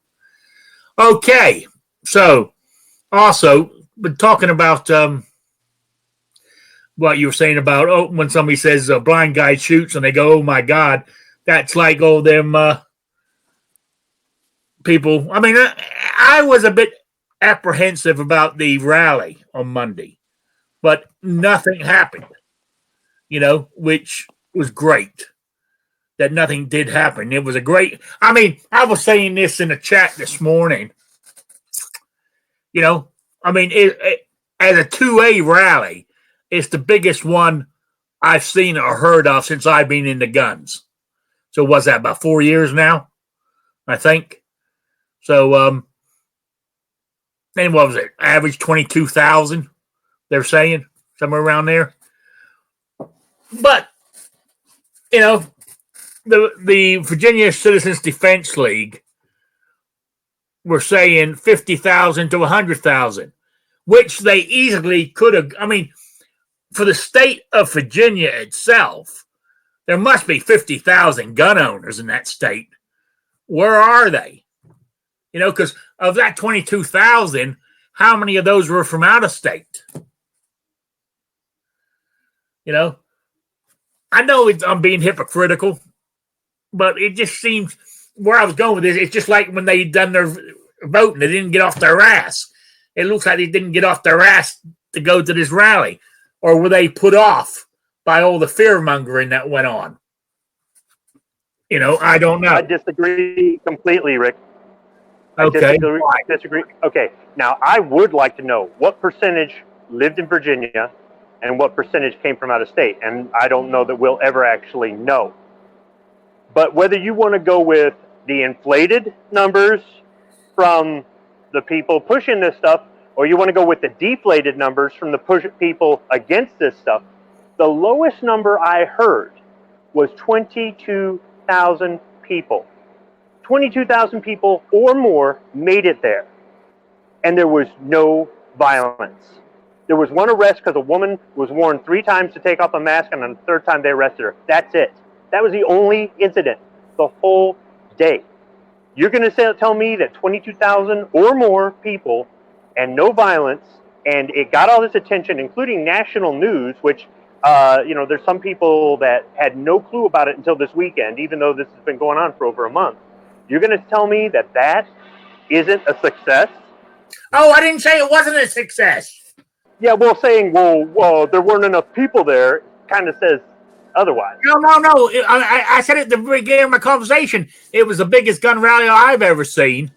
Okay, so also been talking about what you were saying about when somebody says a blind guy shoots and they go, "Oh my God," that's like all them people. I mean, I was a bit apprehensive about the rally on Monday, but nothing happened. Which was great. That nothing did happen. It was a great. I mean, I was saying this in the chat this morning. I mean, as a 2A rally, it's the biggest one I've seen or heard of since I've been into guns. So what's that, about 4 years now, I think? So, and what was it? Average 22,000, they're saying, somewhere around there. But, the Virginia Citizens Defense League were saying 50,000 to 100,000, which they easily could have. I mean, for the state of Virginia itself, there must be 50,000 gun owners in that state. Where are they? You know, because of that 22,000, how many of those were from out of state? You know, I know I'm being hypocritical, but it just seems where I was going with this. It's just like when they done their voting, they didn't get off their ass. It looks like they didn't get off their ass to go to this rally, or were they put off by all the fear mongering that went on? You know, I don't know. I disagree completely, Rick. Okay. I disagree. Okay. Now, I would like to know what percentage lived in Virginia and what percentage came from out of state. And I don't know that we'll ever actually know. But whether you want to go with the inflated numbers from the people pushing this stuff, or you want to go with the deflated numbers from the people against this stuff, the lowest number I heard was 22,000 people. 22,000 people or more made it there. And there was no violence. There was one arrest because a woman was warned 3 times to take off a mask, and on the 3rd time they arrested her. That's it. That was the only incident the whole day. You're going to tell me that 22,000 or more people and no violence, and it got all this attention, including national news, which, you know, there's some people that had no clue about it until this weekend, even though this has been going on for over a month. You're going to tell me that that isn't a success? Oh, I didn't say it wasn't a success. Yeah, well, saying, well, there weren't enough people there kind of says otherwise. No. I said it at the beginning of my conversation. It was the biggest gun rally I've ever seen.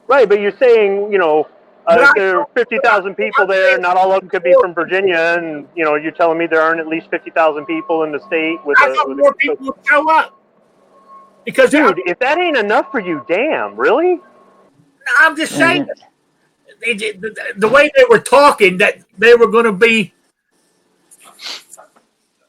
Right, but you're saying, you know, there are 50,000 people there, not all of them could be from Virginia, and, you know, you're telling me there aren't at least 50,000 people in the state with I thought more people would show up. Because, dude, if that ain't enough for you, damn, really? I'm just saying, the way they were talking, that they were going to be,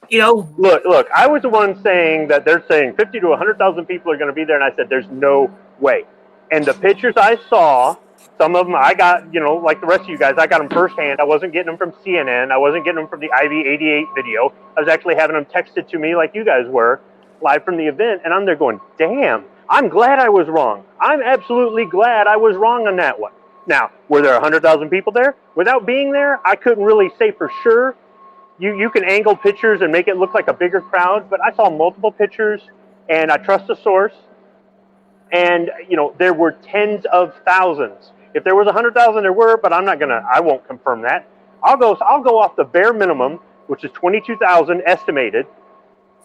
you know. Look, I was the one saying that they're saying 50 to 100,000 people are going to be there, and I said, there's no way. And the pictures I saw, some of them I got, you know, like the rest of you guys, I got them firsthand. I wasn't getting them from CNN. I wasn't getting them from the IV88 video. I was actually having them texted to me like you guys were, live from the event, and I'm there going, damn, I'm glad I was wrong. I'm absolutely glad I was wrong on that one. Now, were there 100,000 people there? Without being there, I couldn't really say for sure. You can angle pictures and make it look like a bigger crowd, but I saw multiple pictures, and I trust the source, and, you know, there were tens of thousands. If there was 100,000, there were, but I won't confirm that. I'll go off the bare minimum, which is 22,000 estimated,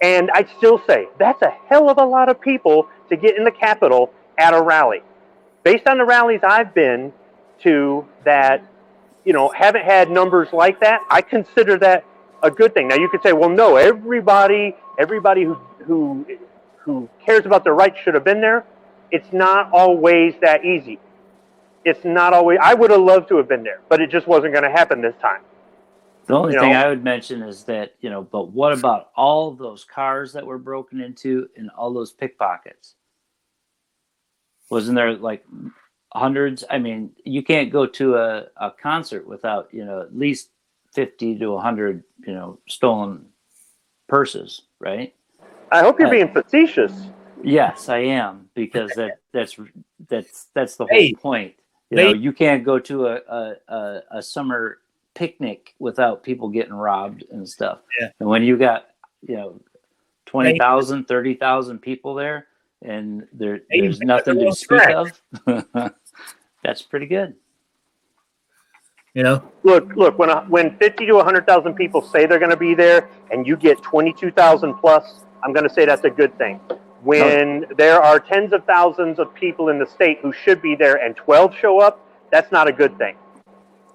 and I'd still say that's a hell of a lot of people to get in the Capitol at a rally. Based on the rallies I've been to that, you know, haven't had numbers like that, I consider that a good thing. Now you could say, well, no, everybody who cares about their rights should have been there. It's not always that easy. It's not always. I would have loved to have been there, but it just wasn't going to happen this time. The only thing I would mention is that, you know, but what about all those cars that were broken into and all those pickpockets? Wasn't there like hundreds? I mean, you can't go to a concert without, you know, at least 50 to 100, you know, stolen purses, right? I hope you're being facetious. Yes, I am, because that's the whole point. You know, you can't go to a summer picnic without people getting robbed and stuff. Yeah. And when you got, you know, 20,000, 30,000 people there, and there's nothing to speak of, that's pretty good. You know, look, when 50 to 100,000 people say they're going to be there, and you get 22,000 plus, I'm going to say that's a good thing. When there are tens of thousands of people in the state who should be there and 12 show up, that's not a good thing.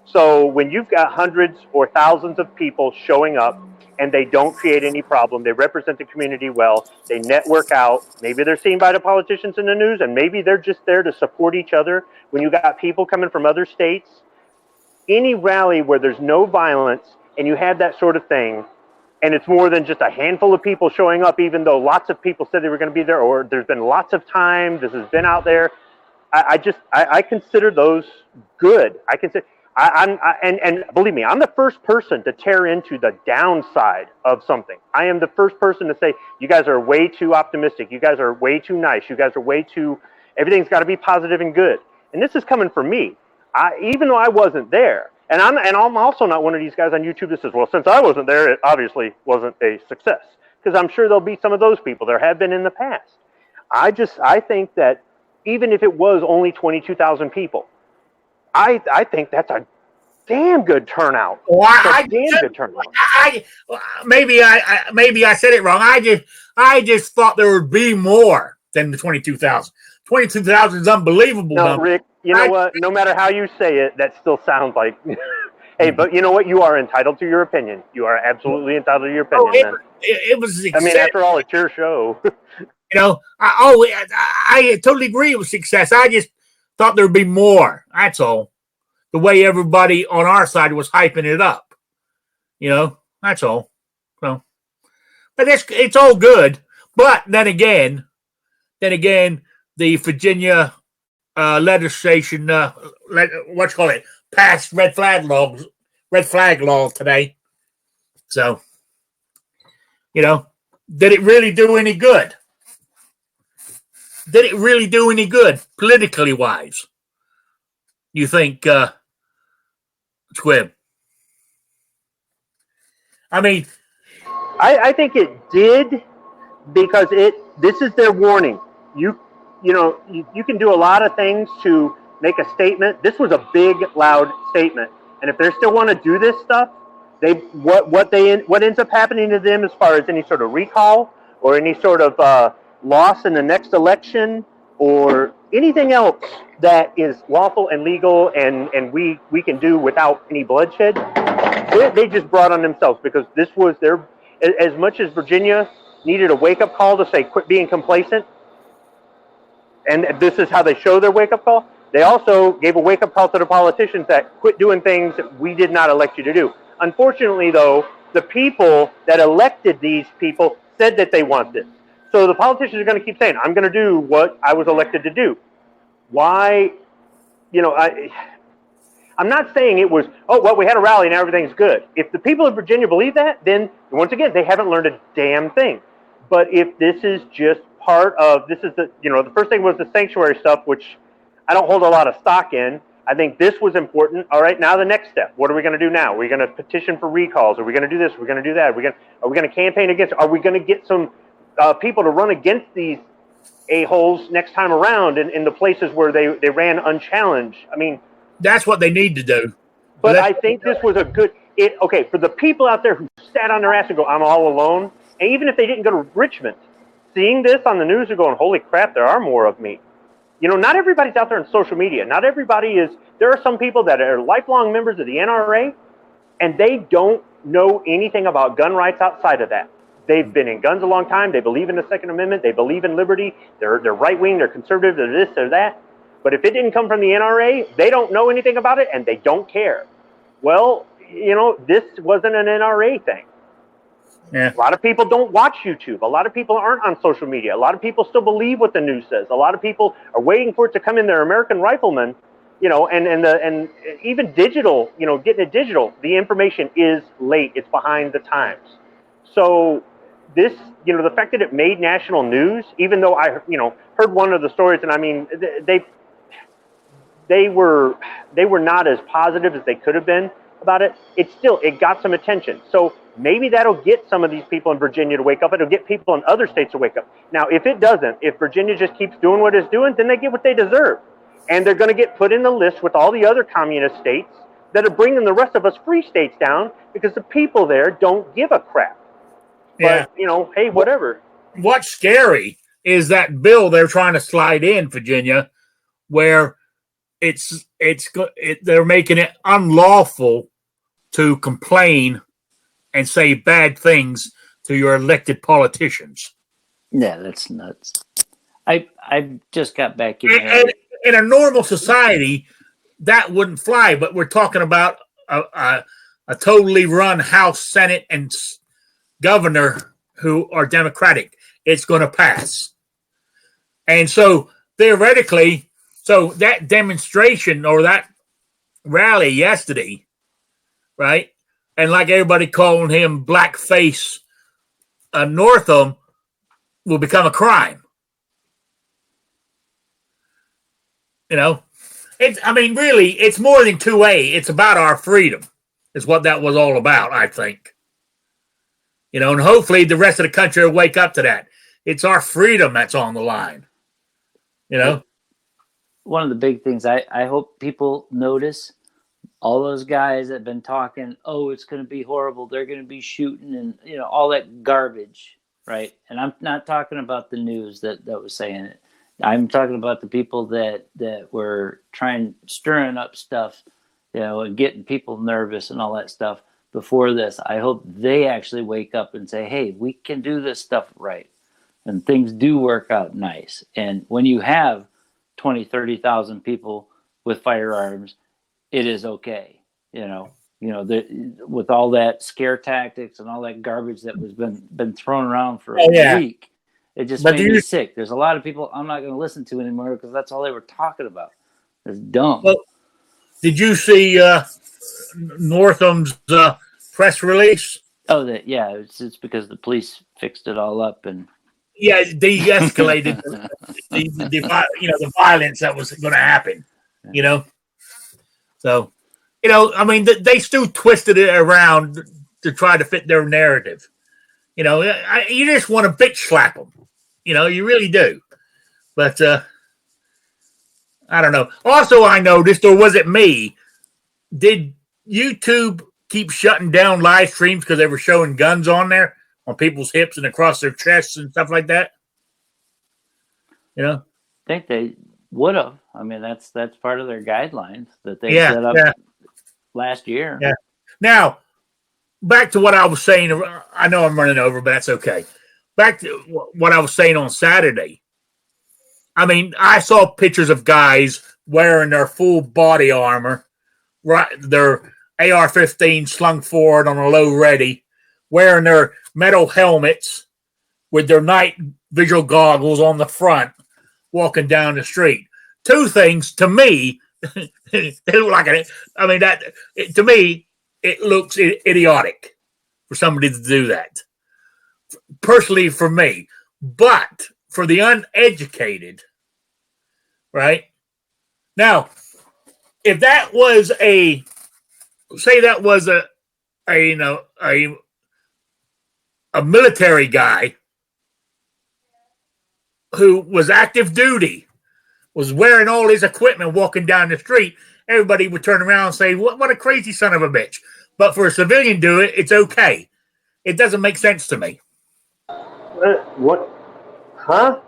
So when you've got hundreds or thousands of people showing up and they don't create any problem, they represent the community well, they network out, maybe they're seen by the politicians in the news, and maybe they're just there to support each other. When you got people coming from other states, any rally where there's no violence and you have that sort of thing, and it's more than just a handful of people showing up, even though lots of people said they were going to be there, or there's been lots of time, this has been out there, I consider those good. I consider and believe me, I'm the first person to tear into the downside of something. I am the first person to say, you guys are way too optimistic. You guys are way too nice. You guys are way too, everything's got to be positive and good. And this is coming from me. Even though I wasn't there, and I'm also not one of these guys on YouTube that says, well, since I wasn't there, it obviously wasn't a success. Because I'm sure there'll be some of those people. There have been in the past. I think that even if it was only 22,000 people, I think that's a damn good turnout. Maybe I said it wrong. I just thought there would be more than the 22,000. 22,000 is unbelievable. No, Rick, you know what? No matter how you say it, that still sounds like. Hey, but you know what? You are entitled to your opinion. You are absolutely entitled to your opinion. It was. I mean, after all, it's your show. You know, I totally agree with success. I just thought there'd be more. That's all. The way everybody on our side was hyping it up. You know, that's all. So, but it's all good. But then again, the Virginia legislation, passed red flag law today. So, you know, did it really do any good? Did it really do any good politically wise? You think, Squib? I mean, I think it did because this is their warning. You can do a lot of things to make a statement. This was a big, loud statement, and if they still want to do this stuff, what ends up happening to them as far as any sort of recall or any sort of loss in the next election or anything else that is lawful and legal and we can do without any bloodshed, they just brought on themselves because this was their, as much as Virginia needed a wake-up call to say quit being complacent, and this is how they show their wake-up call, they also gave a wake-up call to the politicians that quit doing things that we did not elect you to do. Unfortunately, though, the people that elected these people said that they want this. So the politicians are going to keep saying, I'm going to do what I was elected to do. Why, I'm not saying it was, oh, well, we had a rally and everything's good. If the people of Virginia believe that, then once again, they haven't learned a damn thing. But if this is just part of, this is the first thing was the sanctuary stuff, which I don't hold a lot of stock in. I think this was important. All right, now the next step. What are we going to do now? Are we going to petition for recalls? Are we going to do this? Are we going to do that? Are we going to campaign against? Are we going to get some people to run against these a-holes next time around in the places where they ran unchallenged? I mean, that's what they need to do. But I think this was a good, for the people out there who sat on their ass and go, I'm all alone, and even if they didn't go to Richmond, seeing this on the news and going, holy crap, there are more of me. You know, not everybody's out there on social media. Not everybody is. There are some people that are lifelong members of the NRA, and they don't know anything about gun rights outside of that. They've been in guns a long time. They believe in the Second Amendment. They believe in liberty. They're right-wing. They're conservative. They're this, they're that. But if it didn't come from the NRA, they don't know anything about it, and they don't care. Well, this wasn't an NRA thing. Yeah. A lot of people don't watch YouTube. A lot of people aren't on social media. A lot of people still believe what the news says. A lot of people are waiting for it to come in their American Rifleman, and even digital, getting it digital. The information is late. It's behind the times. So this, the fact that it made national news, even though I, heard one of the stories, and I mean, they were not as positive as they could have been about it. It got some attention. So maybe that'll get some of these people in Virginia to wake up. It'll get people in other states to wake up. Now, if it doesn't, if Virginia just keeps doing what it's doing, then they get what they deserve. And they're going to get put in the list with all the other communist states that are bringing the rest of us free states down because the people there don't give a crap. Yeah. But, hey, whatever. What's scary is that bill they're trying to slide in Virginia where they're making it unlawful to complain and say bad things to your elected politicians. Yeah, that's nuts. I just got back in here. In a normal society, that wouldn't fly, but we're talking about a totally run House, Senate, and governor who are Democratic. It's going to pass. And so, theoretically, So that demonstration or that rally yesterday, right? And like everybody calling him blackface Northam will become a crime. You know, I mean, really, it's more than 2A. It's about our freedom. Is what that was all about, I think. You know, and hopefully the rest of the country will wake up to that. It's our freedom that's on the line. You know? One of the big things I hope people notice, all those guys that have been talking, oh, it's going to be horrible, they're going to be shooting, and you know, all that garbage, right? And I'm not talking about the news that was saying it. I'm talking about the people that were stirring up stuff, you know, and getting people nervous and all that stuff before this. I hope they actually wake up and say, hey, we can do this stuff right. And things do work out nice. And when you have 20, 30,000 people with firearms, it is okay. You know, with all that scare tactics and all that garbage that was been thrown around for a week, it just made me sick. There's a lot of people I'm not going to listen to anymore because that's all they were talking about. It's dumb. Well, did you see Northam's press release? Oh, it's because the police fixed it all up and de-escalated the violence that was going to happen. You know, so you know, I mean, they still twisted it around to try to fit their narrative. You know, you just want to bitch slap them. You know, you really do. But I don't know. Also, I noticed, or was it me? Did YouTube keep shutting down live streams because they were showing guns on there, on people's hips and across their chests and stuff like that? You know, I think they would have. I mean, that's part of their guidelines that they set up last year. Yeah. Now, back to what I was saying. I know I'm running over, but that's okay. Back to what I was saying on Saturday. I mean, I saw pictures of guys wearing their full body armor, right? Their AR-15 slung forward on a low ready, wearing their metal helmets with their night visual goggles on the front, walking down the street. Two things to me, they look like to me, it looks idiotic for somebody to do that. Personally, for me, but for the uneducated, right? Now, if that was a military guy who was active duty, was wearing all his equipment, walking down the street, everybody would turn around and say, what a crazy son of a bitch. But for a civilian to do it, it's okay. It doesn't make sense to me. What? Huh?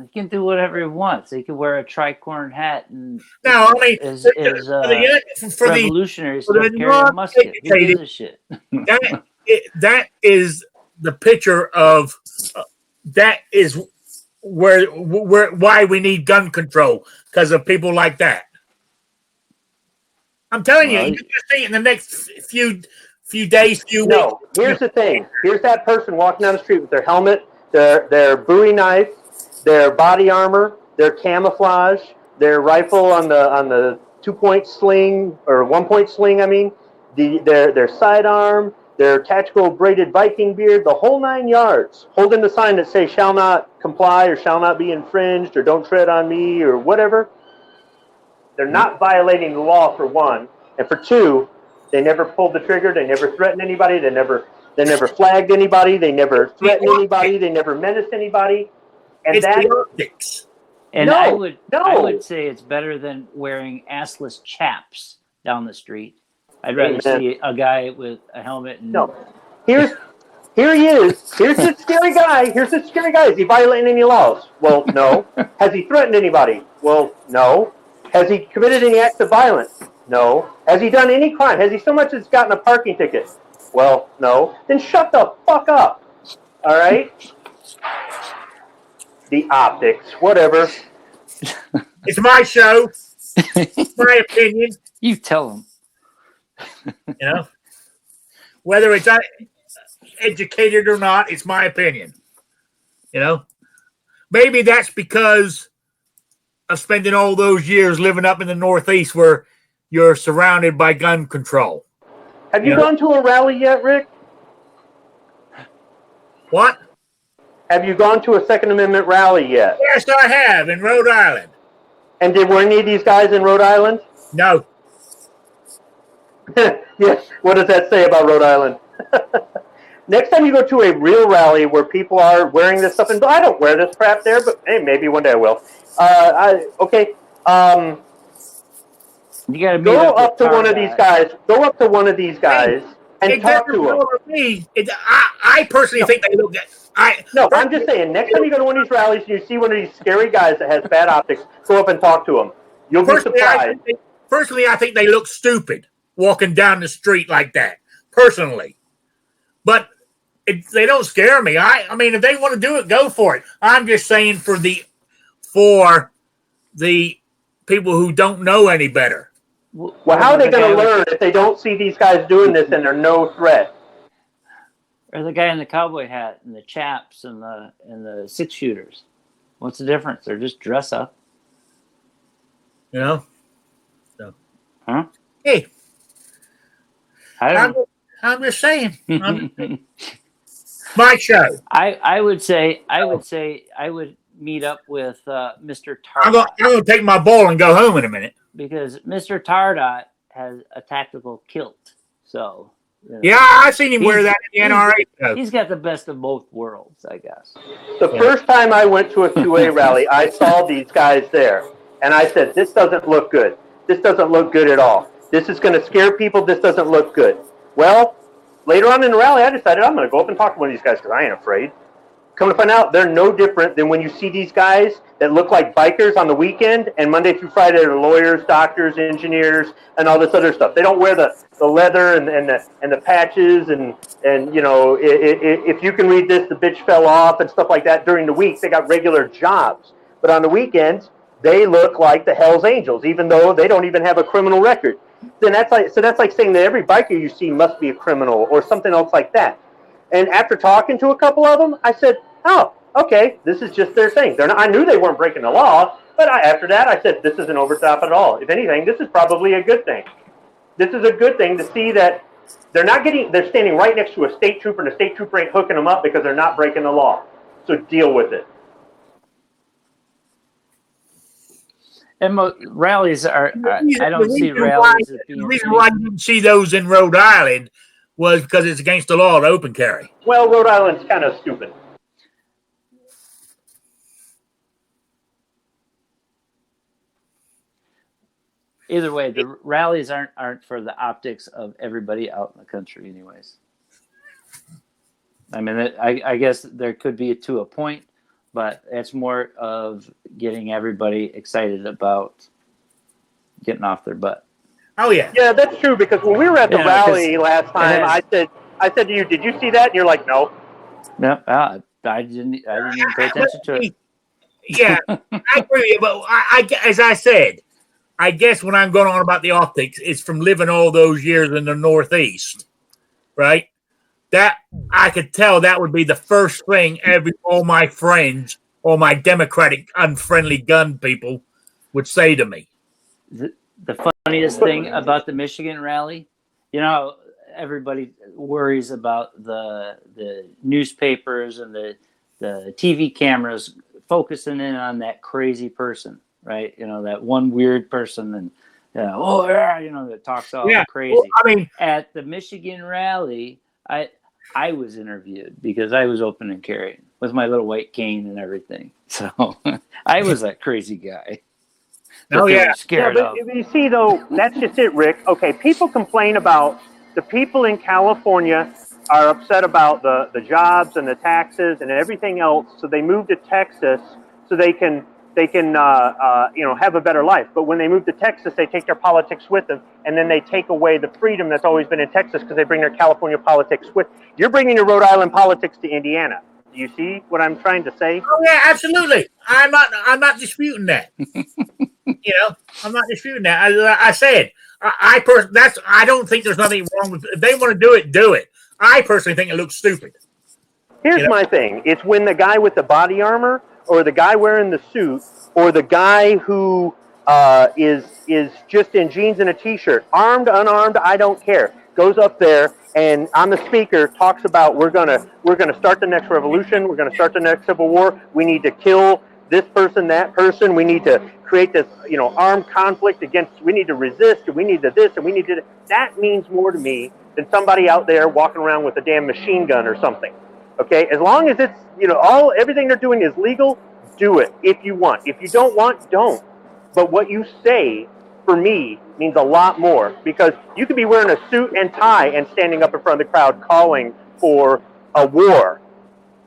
He can do whatever he wants. He can wear a tricorn hat and revolutionary stuff, carry a musket. Who gives a shit? that is the picture of that is where why we need gun control, because of people like that. I'm telling you, you're going to see it in the next few days, few weeks. No, here's the thing. Here's that person walking down the street with their helmet, their Bowie knife, their body armor, their camouflage, their rifle on the 2-point sling or 1-point sling. I mean, their sidearm, their tactical braided Viking beard, the whole 9 yards, holding the sign that says "shall not comply" or "shall not be infringed" or "don't tread on me" or whatever. They're not violating the law, for one, and for two, they never pulled the trigger. They never threatened anybody. They never flagged anybody. They never threatened anybody. They never menaced anybody. And it's that, the optics. And I would say it's better than wearing assless chaps down the street. I'd rather see a guy with a helmet. Here he is. Here's this scary guy. Is he violating any laws? Well, no. Has he threatened anybody? Well, no. Has he committed any acts of violence? No. Has he done any crime? Has he so much as gotten a parking ticket? Well, no. Then shut the fuck up. All right? The optics, whatever. It's my show. It's my opinion. You tell him. You know, whether it's educated or not, it's my opinion. You know, maybe that's because of spending all those years living up in the Northeast where you're surrounded by gun control. Have you gone to a rally yet, Rick? What? Have you gone to a Second Amendment rally yet? Yes, I have, in Rhode Island. And were any of these guys in Rhode Island? No. Yes. What does that say about Rhode Island? Next time you go to a real rally where people are wearing this stuff, and I don't wear this crap there, but hey, maybe one day I will. Okay. You got to go up to one of these guys. Go up to one of these guys and talk to them. I personally think they look. I'm just saying. Next time you go to one of these rallies and you see one of these scary guys that has bad optics, go up and talk to them. You'll be surprised. Personally, I think they look stupid walking down the street like that. Personally, but they don't scare me. I mean, if they want to do it, go for it. I'm just saying for the people who don't know any better. Well, how are they going to learn if they don't see these guys doing this and they're no threat? Or the guy in the cowboy hat and the chaps and the 6-shooters. What's the difference? They're just dress up. You know? So. Huh? Hey. I'm just saying. My show. I would say I would meet up with Mr. Tardot. I'm going to take my ball and go home in a minute. Because Mr. Tardot has a tactical kilt. So, you know, yeah, I've seen him wear that in the NRA show. He's got the best of both worlds, I guess. The first time I went to a 2A rally, I saw these guys there. And I said, this doesn't look good. This doesn't look good at all. This is going to scare people. This doesn't look good. Well, later on in the rally, I decided I'm going to go up and talk to one of these guys because I ain't afraid. Come to find out, they're no different than when you see these guys that look like bikers on the weekend, and Monday through Friday they're lawyers, doctors, engineers, and all this other stuff. They don't wear the leather and the patches, and you know, if you can read this, the bitch fell off and stuff like that. During the week, they got regular jobs, but on the weekends they look like the Hell's Angels, even though they don't even have a criminal record. Then that's like saying that every biker you see must be a criminal or something else like that. And after talking to a couple of them, I said, oh, okay, this is just their thing. I knew they weren't breaking the law, but after that, I said, this isn't over top at all. If anything, this is probably a good thing. This is a good thing to see that they're standing right next to a state trooper, and the state trooper ain't hooking them up because they're not breaking the law. So deal with it. And rallies are, I don't see rallies as being... The reason why you didn't see those in Rhode Island was because it's against the law to open carry. Well, Rhode Island's kind of stupid. Either way, the rallies aren't for the optics of everybody out in the country anyways. I mean, I guess there could be to a point, but it's more of getting everybody excited about getting off their butt. Oh, yeah. Yeah, that's true, because when we were at the rally last time, I said to you, did you see that? And you're like, no. No, I didn't even pay attention to it. Yeah, I agree. But as I said, I guess when I'm going on about the optics, it's from living all those years in the Northeast, right? That I could tell that would be the first thing all my friends, all my Democratic unfriendly gun people would say to me. The funniest thing about the Michigan rally, you know, everybody worries about the newspapers and the TV cameras focusing in on that crazy person, right? You know, that one weird person, and that talks all crazy. Well, I mean, at the Michigan rally, I was interviewed because I was open and carrying with my little white cane and everything. So I was that crazy guy. Oh, yeah. Scared but you see, though, that's just it, Rick. Okay, people complain about the people in California are upset about the jobs and the taxes and everything else, so they move to Texas so they can have a better life. But when they move to Texas, they take their politics with them, and then they take away the freedom that's always been in Texas because they bring their California politics with. You're bringing your Rhode Island politics to Indiana. Do you see what I'm trying to say? Oh yeah, absolutely. I'm not disputing that. I'm not disputing that. I said I don't think there's nothing wrong with it. If they want to do it, do it. I personally think it looks stupid. Here's my thing. It's when the guy with the body armor or the guy wearing the suit, or the guy who is just in jeans and a t-shirt, armed, unarmed, I don't care, goes up there and on the speaker talks about we're gonna start the next revolution, we're gonna start the next civil war, we need to kill this person, that person, we need to create this, armed conflict against, we need to resist, and we need to this, and we need to, that means more to me than somebody out there walking around with a damn machine gun or something. Okay, as long as it's, everything they're doing is legal, do it if you want. If you don't want, don't. But what you say, for me, means a lot more, because you could be wearing a suit and tie and standing up in front of the crowd calling for a war.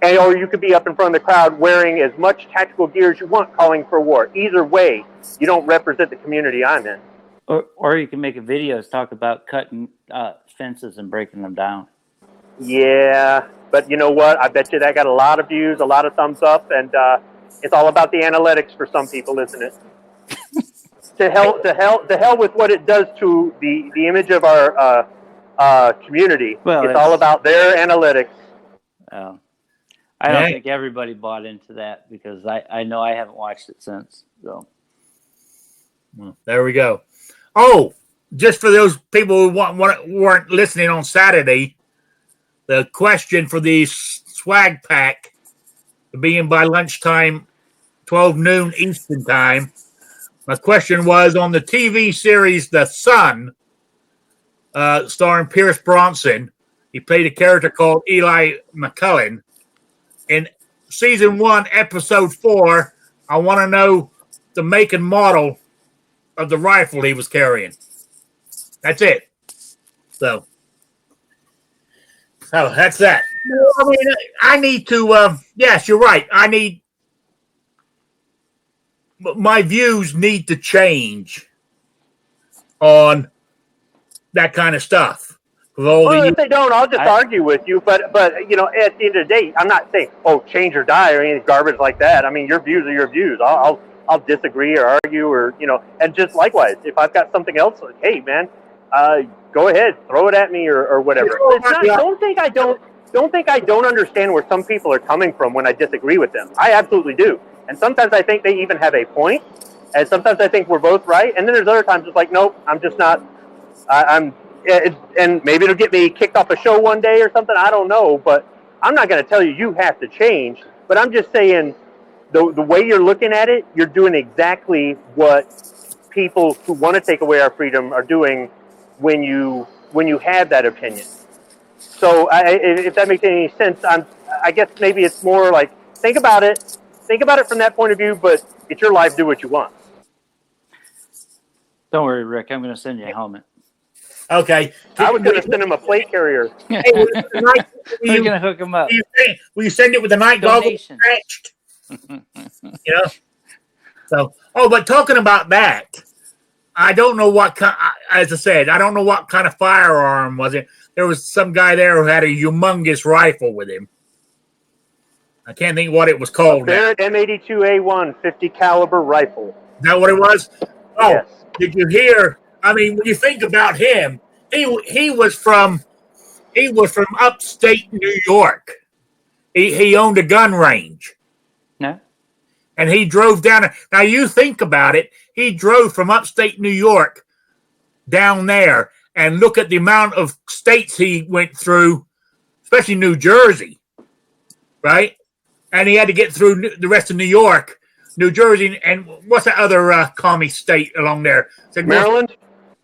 Or you could be up in front of the crowd wearing as much tactical gear as you want, calling for war. Either way, you don't represent the community I'm in. Or you can make a video talk about cutting fences and breaking them down. Yeah, but you know what? I bet you that got a lot of views, a lot of thumbs up, and it's all about the analytics for some people, isn't it? to hell with what it does to the image of our community. Well, it's all about their analytics. I don't think everybody bought into that, because I know I haven't watched it since. So there we go. Oh, just for those people who weren't listening on Saturday, the question for the swag pack being by lunchtime, 12 noon Eastern time. My question was, on the TV series The Sun, starring Pierce Bronson, he played a character called Eli McCullen. In season 1, episode 4, I want to know the make and model of the rifle he was carrying. That's it. So that's that. I mean, I need to. Yes, you're right. My views need to change on that kind of stuff. If they don't, I'll just argue with you. But at the end of the day, I'm not saying change or die or any garbage like that. I mean, your views are your views. I'll disagree or argue or and just likewise, if I've got something else, like, hey man, go ahead, throw it at me or whatever. Don't think I don't understand where some people are coming from when I disagree with them. I absolutely do. And sometimes I think they even have a point, and sometimes I think we're both right. And then there's other times it's like, nope, I'm just not. And maybe it'll get me kicked off a show one day or something. I don't know, but I'm not going to tell you have to change. But I'm just saying, the way you're looking at it, you're doing exactly what people who want to take away our freedom are doing when you have that opinion. So if that makes any sense, I guess maybe it's more like, think about it from that point of view, but it's your life, do what you want. Don't worry, Rick, I'm going to send you a helmet. Okay. I was going to send him a plate carrier. We're going to hook him up. Will you send it with the night goggles scratched? So, but talking about that, I don't know what kind, as I said, I don't know what kind of firearm was it. There was some guy there who had a humongous rifle with him. I can't think what it was called. A Barrett M82A1 50 caliber rifle. Is that what it was? Oh, yes. Did you hear? I mean, when you think about him, he was from upstate New York. He owned a gun range. No. And he drove down. Now you think about it. He drove from upstate New York down there, and look at the amount of states he went through, especially New Jersey, right? And he had to get through the rest of New York, New Jersey, and what's that other commie state along there? Maryland?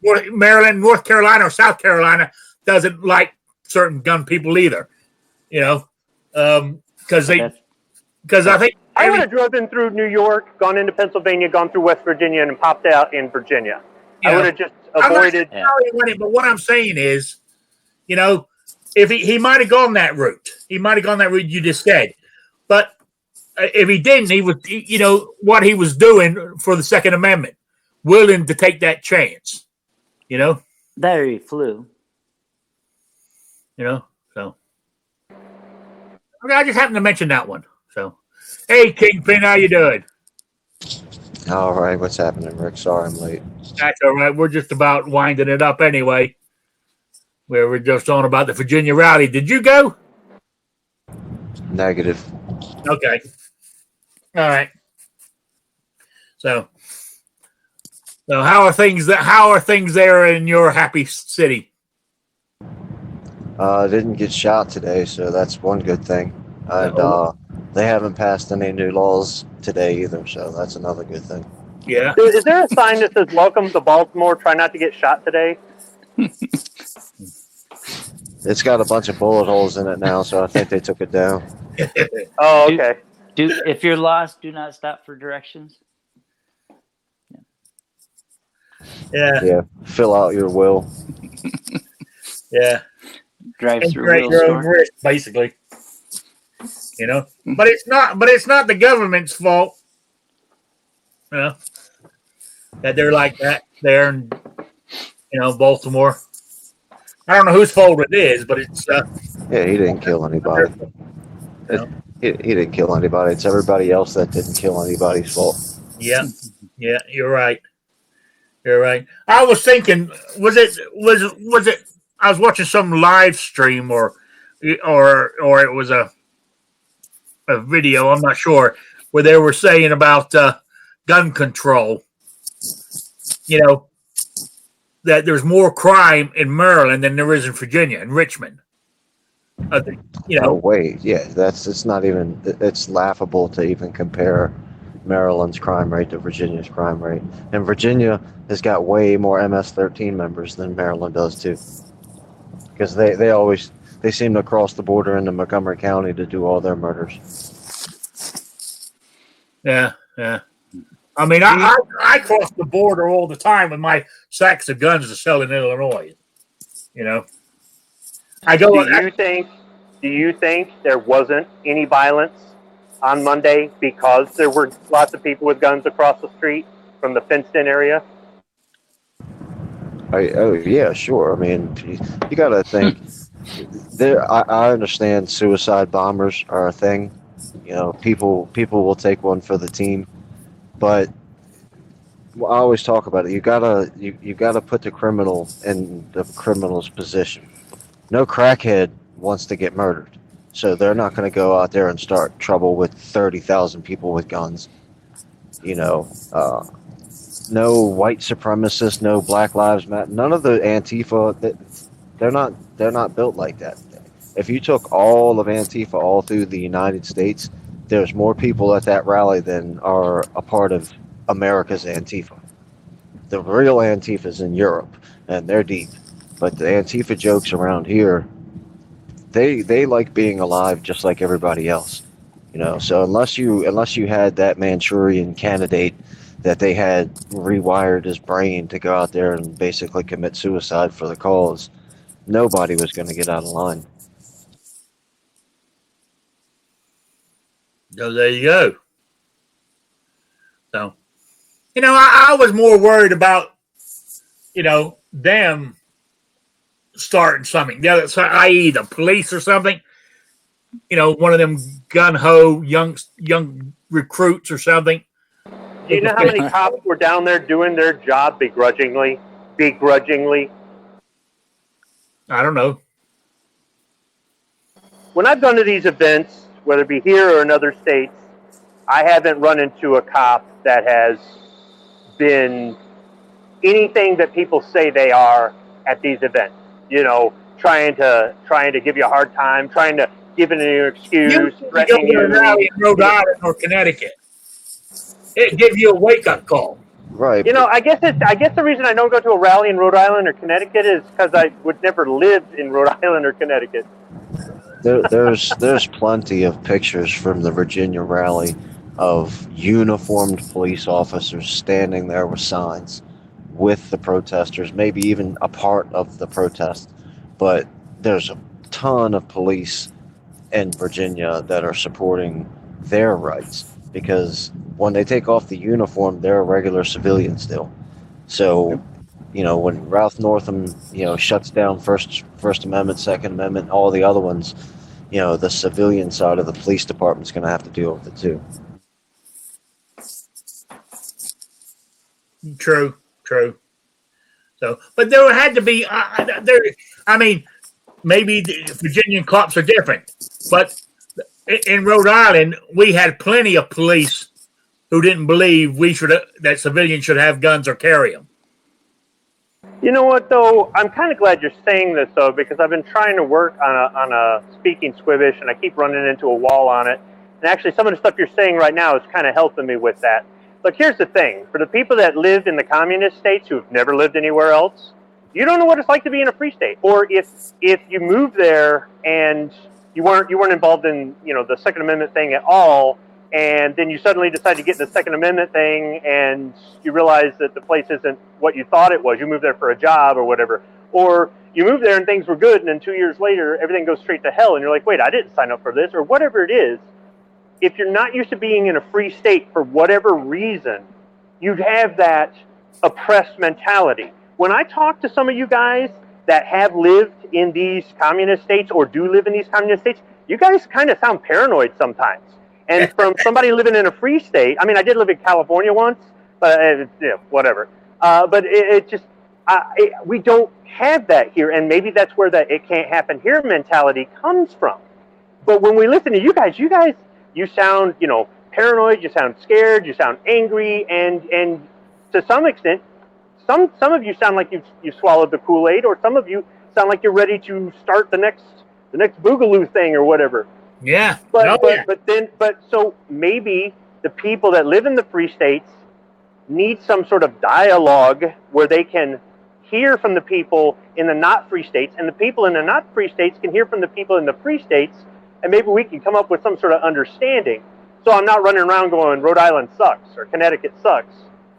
Maryland, North Carolina, or South Carolina doesn't like certain gun people either, because I think I would have driven through New York, gone into Pennsylvania, gone through West Virginia, and popped out in Virginia. I would have just avoided. But what I'm saying is, if he might have gone that route, you just said. But if he didn't, he would, what he was doing for the Second Amendment, willing to take that chance, There he flew. So. Okay, I just happened to mention that one. So, hey, Kingpin, how you doing? All right, what's happening, Rick? Sorry I'm late. That's all right. We're just about winding it up anyway. We're just on about the Virginia rally. Did you go? Negative. Okay. All right. So how are things there in your happy city? Didn't get shot today, so that's one good thing. And they haven't passed any new laws today either, so that's another good thing. Yeah. Is there a sign that says "Welcome to Baltimore"? Try not to get shot today. It's got a bunch of bullet holes in it now, so I think they took it down. Oh, okay. If you're lost, do not stop for directions. Yeah. Yeah, fill out your will. Yeah. Drive And through create wheel your own store. risk, basically. You know, but it's not the government's fault. You know, that they're like that there in Baltimore. I don't know whose fault it is, but it's Yeah, he didn't kill anybody. He didn't kill anybody. It's everybody else that didn't kill anybody's fault. Yeah, you're right. You're right. I was thinking, was it? I was watching some live stream or it was a video. I'm not sure where they were saying about gun control. You know that there's more crime in Maryland than there is in Virginia and Richmond. Oh wait, yeah, it's not even. It's laughable to even compare Maryland's crime rate to Virginia's crime rate. And Virginia has got way more MS-13 members than Maryland does too, because they seem to cross the border into Montgomery County to do all their murders. Yeah. I mean, I cross the border all the time with my sacks of guns to sell in Illinois. You know, I go. Do you think there wasn't any violence on Monday because there were lots of people with guns across the street from the fenced-in area? Oh yeah, sure. I mean, you got to think. I understand suicide bombers are a thing. You know, people will take one for the team, but I always talk about it. You gotta put the criminal in the criminal's position. No crackhead wants to get murdered, so they're not going to go out there and start trouble with 30,000 people with guns. You know, no white supremacists, no Black Lives Matter, none of the Antifa. They're not built like that. If you took all of Antifa all through the United States, there's more people at that rally than are a part of America's Antifa. The real Antifa's in Europe, and they're deep. But the Antifa jokes around here, they like being alive just like everybody else. You know, so unless you had that Manchurian candidate that they had rewired his brain to go out there and basically commit suicide for the cause, nobody was going to get out of line. So there you go. So, I was more worried about, them starting something. The other side, i.e., the police or something. One of them gun ho young recruits or something. Do you know how many cops were down there doing their job begrudgingly? I don't know. When I've gone to these events, whether it be here or in other states, I haven't run into a cop that has been anything that people say they are at these events. Trying to give you a hard time, trying to give it an excuse, threatening you. Rally in Rhode Island or Connecticut, it gives you a wake up call. Right. I guess the reason I don't go to a rally in Rhode Island or Connecticut is because I would never live in Rhode Island or Connecticut. There's plenty of pictures from the Virginia rally of uniformed police officers standing there with signs with the protesters, maybe even a part of the protest. But there's a ton of police in Virginia that are supporting their rights, because when they take off the uniform, they're a regular civilian still. So, when Ralph Northam, shuts down First Amendment, Second Amendment, all the other ones, the civilian side of the police department's going to have to deal with it too. True. So, but there had to be maybe the Virginian cops are different, but in Rhode Island, we had plenty of police who didn't believe that civilians should have guns or carry them. You know what, though? I'm kind of glad you're saying this, though, because I've been trying to work on a speaking squibbish, and I keep running into a wall on it. And actually, some of the stuff you're saying right now is kind of helping me with that. Look, here's the thing. For the people that lived in the communist states who have never lived anywhere else, you don't know what it's like to be in a free state. Or if you moved there and you weren't involved in, you know, the Second Amendment thing at all, and then you suddenly decide to get in the Second Amendment thing, and you realize that the place isn't what you thought it was. You moved there for a job or whatever. Or you moved there and things were good, and then 2 years later, everything goes straight to hell, and you're like, wait, I didn't sign up for this, or whatever it is. If you're not used to being in a free state for whatever reason, you'd have that oppressed mentality. When I talk to some of you guys that have lived in these communist states or do live in these communist states, you guys kind of sound paranoid sometimes. And from somebody living in a free state, I mean, I did live in California once, but whatever. But we don't have that here, and maybe that's where that it can't happen here mentality comes from. But when we listen to you guys, you sound, you know, paranoid, you sound scared, you sound angry, and to some extent, some of you sound like you swallowed the Kool-Aid, or some of you sound like you're ready to start the next boogaloo thing or whatever. Yeah. But so maybe the people that live in the free states need some sort of dialogue where they can hear from the people in the not free states, and the people in the not free states can hear from the people in the free states, and maybe we can come up with some sort of understanding. So I'm not running around going, Rhode Island sucks, or Connecticut sucks,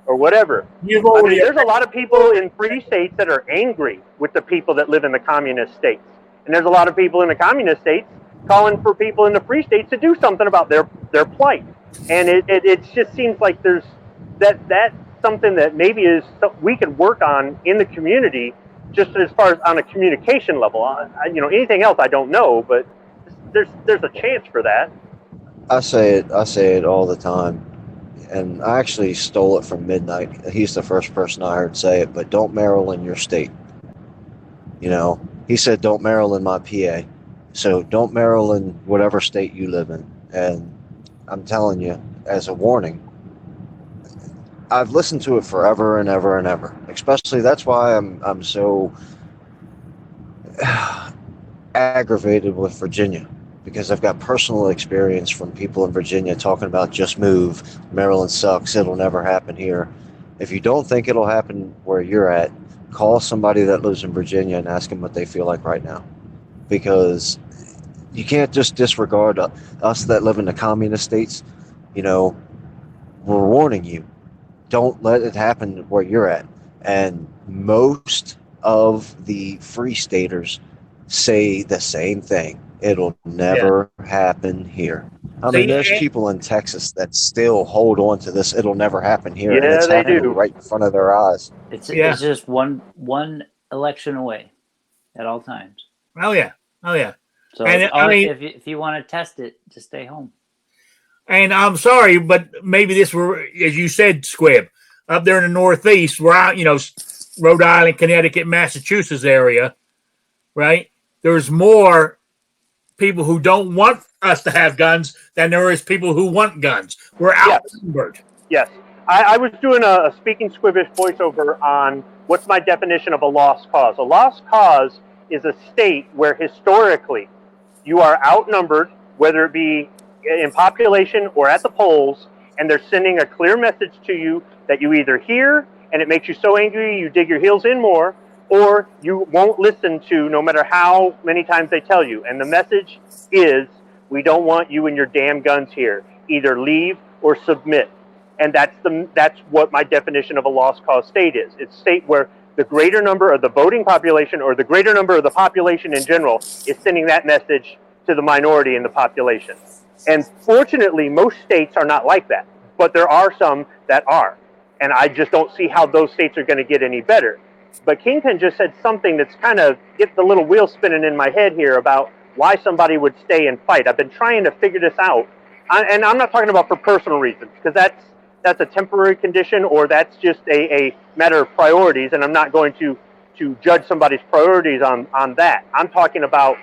or whatever. There's a lot of people in free states that are angry with the people that live in the communist states. And there's a lot of people in the communist states calling for people in the free states to do something about their plight. And it just seems like there's that's something that maybe we could work on in the community, just as far as on a communication level. Anything else I don't know, but there's a chance for that. I say it all the time, and I actually stole it from Midnight. He's the first person I heard say it, but don't Maryland your state. You know, he said don't Maryland my PA. So don't Maryland whatever state you live in. And I'm telling you, as a warning, I've listened to it forever and ever and ever. Especially that's why I'm so aggravated with Virginia, because I've got personal experience from people in Virginia talking about just move, Maryland sucks, it'll never happen here. If you don't think it'll happen where you're at, call somebody that lives in Virginia and ask them what they feel like right now. Because you can't just disregard us that live in the communist states. You know, we're warning you. Don't let it happen where you're at. And most of the free staters say the same thing. It'll never happen here. I mean, there's people in Texas that still hold on to this. It'll never happen here. Yeah, and it's they happening do. right in front of their eyes. It's just one election away at all times. Oh yeah. So And, if you want to test it, just stay home. And I'm sorry, but maybe this were, as you said, Squib, up there in the Northeast, where Rhode Island, Connecticut, Massachusetts area, right? There's more people who don't want us to have guns than there is people who want guns. We're outnumbered. Yes. I was doing a speaking squibbish voiceover on what's my definition of a lost cause. A lost cause is a state where historically you are outnumbered, whether it be in population or at the polls, and they're sending a clear message to you that you either hear and it makes you so angry you dig your heels in more, or you won't listen to no matter how many times they tell you. And the message is, we don't want you and your damn guns here. Either leave or submit. And that's what my definition of a lost cause state is. It's a state where the greater number of the voting population or the greater number of the population in general is sending that message to the minority in the population. And fortunately, most states are not like that. But there are some that are. And I just don't see how those states are going to get any better. But Kingpin just said something that's kind of get the little wheel spinning in my head here about why somebody would stay and fight. I've been trying to figure this out. And I'm not talking about for personal reasons, because that's a temporary condition, or that's just a matter of priorities, and I'm not going to judge somebody's priorities on that. I'm talking about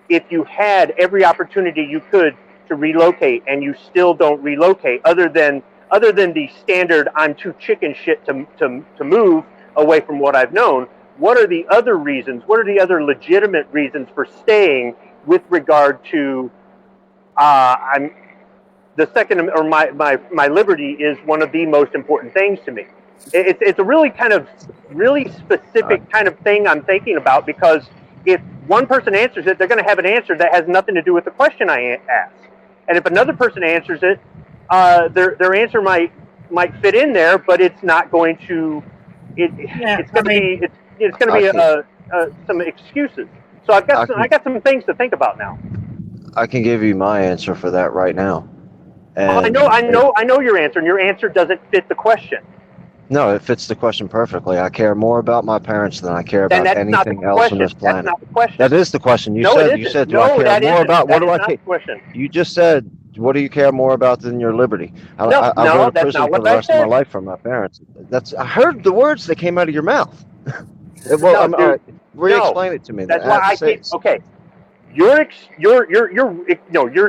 if you had every opportunity you could to relocate and you still don't relocate, other than the standard I'm too chicken shit to move away from what I've known, what are the other reasons? What are the other legitimate reasons for staying with regard to I'm the second, or my liberty is one of the most important things to me. It's a really kind of really specific kind of thing I'm thinking about, because if one person answers it, they're going to have an answer that has nothing to do with the question I asked, and if another person answers it, their answer might fit in there, but it's not going to. It's going to be it's going to be some excuses. So I got some things to think about now. I can give you my answer for that right now. And And I know your answer, and your answer doesn't fit the question. no, it fits the question perfectly. I care more about my parents than I care Then about that's not the anything else on this question. planet. That's not the question. That is the question. No, it isn't. Do I No, care that more isn't. about That what do is I not care? the question. You just said, what do you care more about than your liberty? I go to that's prison not for what the I rest of my said. life from my parents. I heard the words that came out of your mouth. No, dude. Re-explain it to me. That's I why have to I say keep. Okay, yours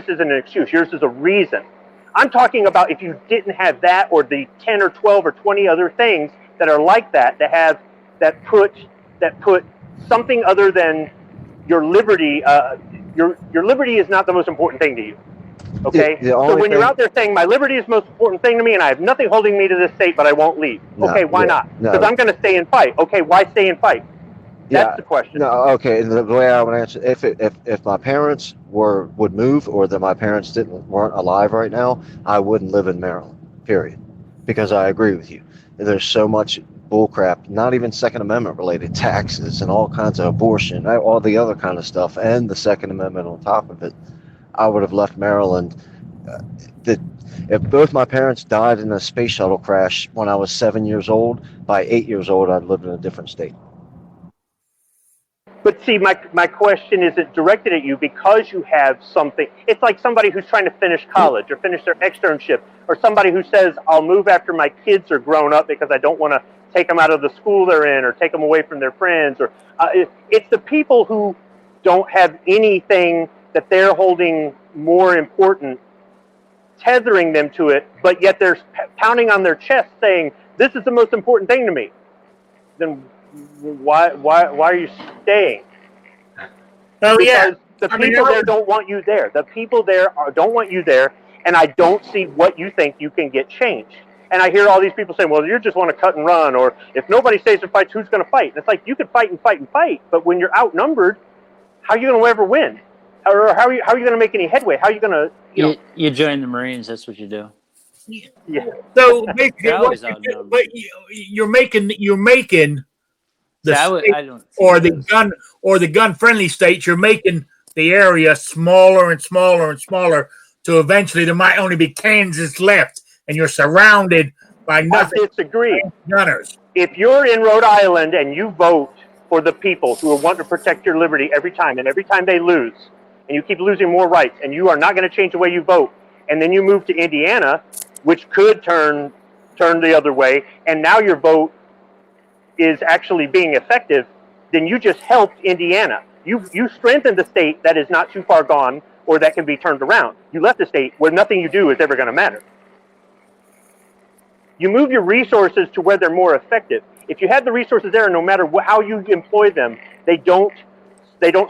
isn't an excuse. Yours is a reason. I'm talking about if you didn't have that, or the 10 or 12 or 20 other things that are like that that put something other than your liberty. Your liberty is not the most important thing to you. Okay, so when you're out there saying my liberty is the most important thing to me, and I have nothing holding me to this state, but I won't leave. Okay, why not? Because I'm going to stay and fight. Okay, why stay and fight? That's the question. No, okay. The way I would answer, if my parents would move, or that my parents weren't alive right now, I wouldn't live in Maryland. Period. Because I agree with you. There's so much bullcrap, not even Second Amendment related taxes and all kinds of abortion, all the other kind of stuff, and the Second Amendment on top of it. I would have left Maryland. If both my parents died in a space shuttle crash when I was 7 years old, by 8 years old, I'd lived in a different state. But see, my question isn't directed at you because you have something. It's like somebody who's trying to finish college or finish their externship, or somebody who says, I'll move after my kids are grown up because I don't want to take them out of the school they're in or take them away from their friends. Or it's the people who don't have anything that they're holding more important, tethering them to it, but yet they're pounding on their chest saying, this is the most important thing to me. Then why are you staying? Oh, because yeah. the people there don't want you there. The people there don't want you there, and I don't see what you think you can get changed. And I hear all these people saying, well, you just want to cut and run, or if nobody stays and fights, who's going to fight? And it's like, you can fight and fight and fight, but when you're outnumbered, how are you going to ever win? Or how are you going to make any headway? How are you going to, you join the Marines, that's what you do. Yeah. So basically, you're making the the gun friendly states. You're making the area smaller and smaller and smaller, to eventually there might only be Kansas left, and you're surrounded by nothing. I disagree. Gunners. If you're in Rhode Island and you vote for the people who want to protect your liberty every time, and every time they lose, and you keep losing more rights, and you are not going to change the way you vote, and then you move to Indiana, which could turn the other way, and now your vote is actually being effective, then you just helped Indiana. You strengthened the state that is not too far gone, or that can be turned around. You left a state where nothing you do is ever going to matter. You move your resources to where they're more effective. If you had the resources there, no matter how you employ them, they don't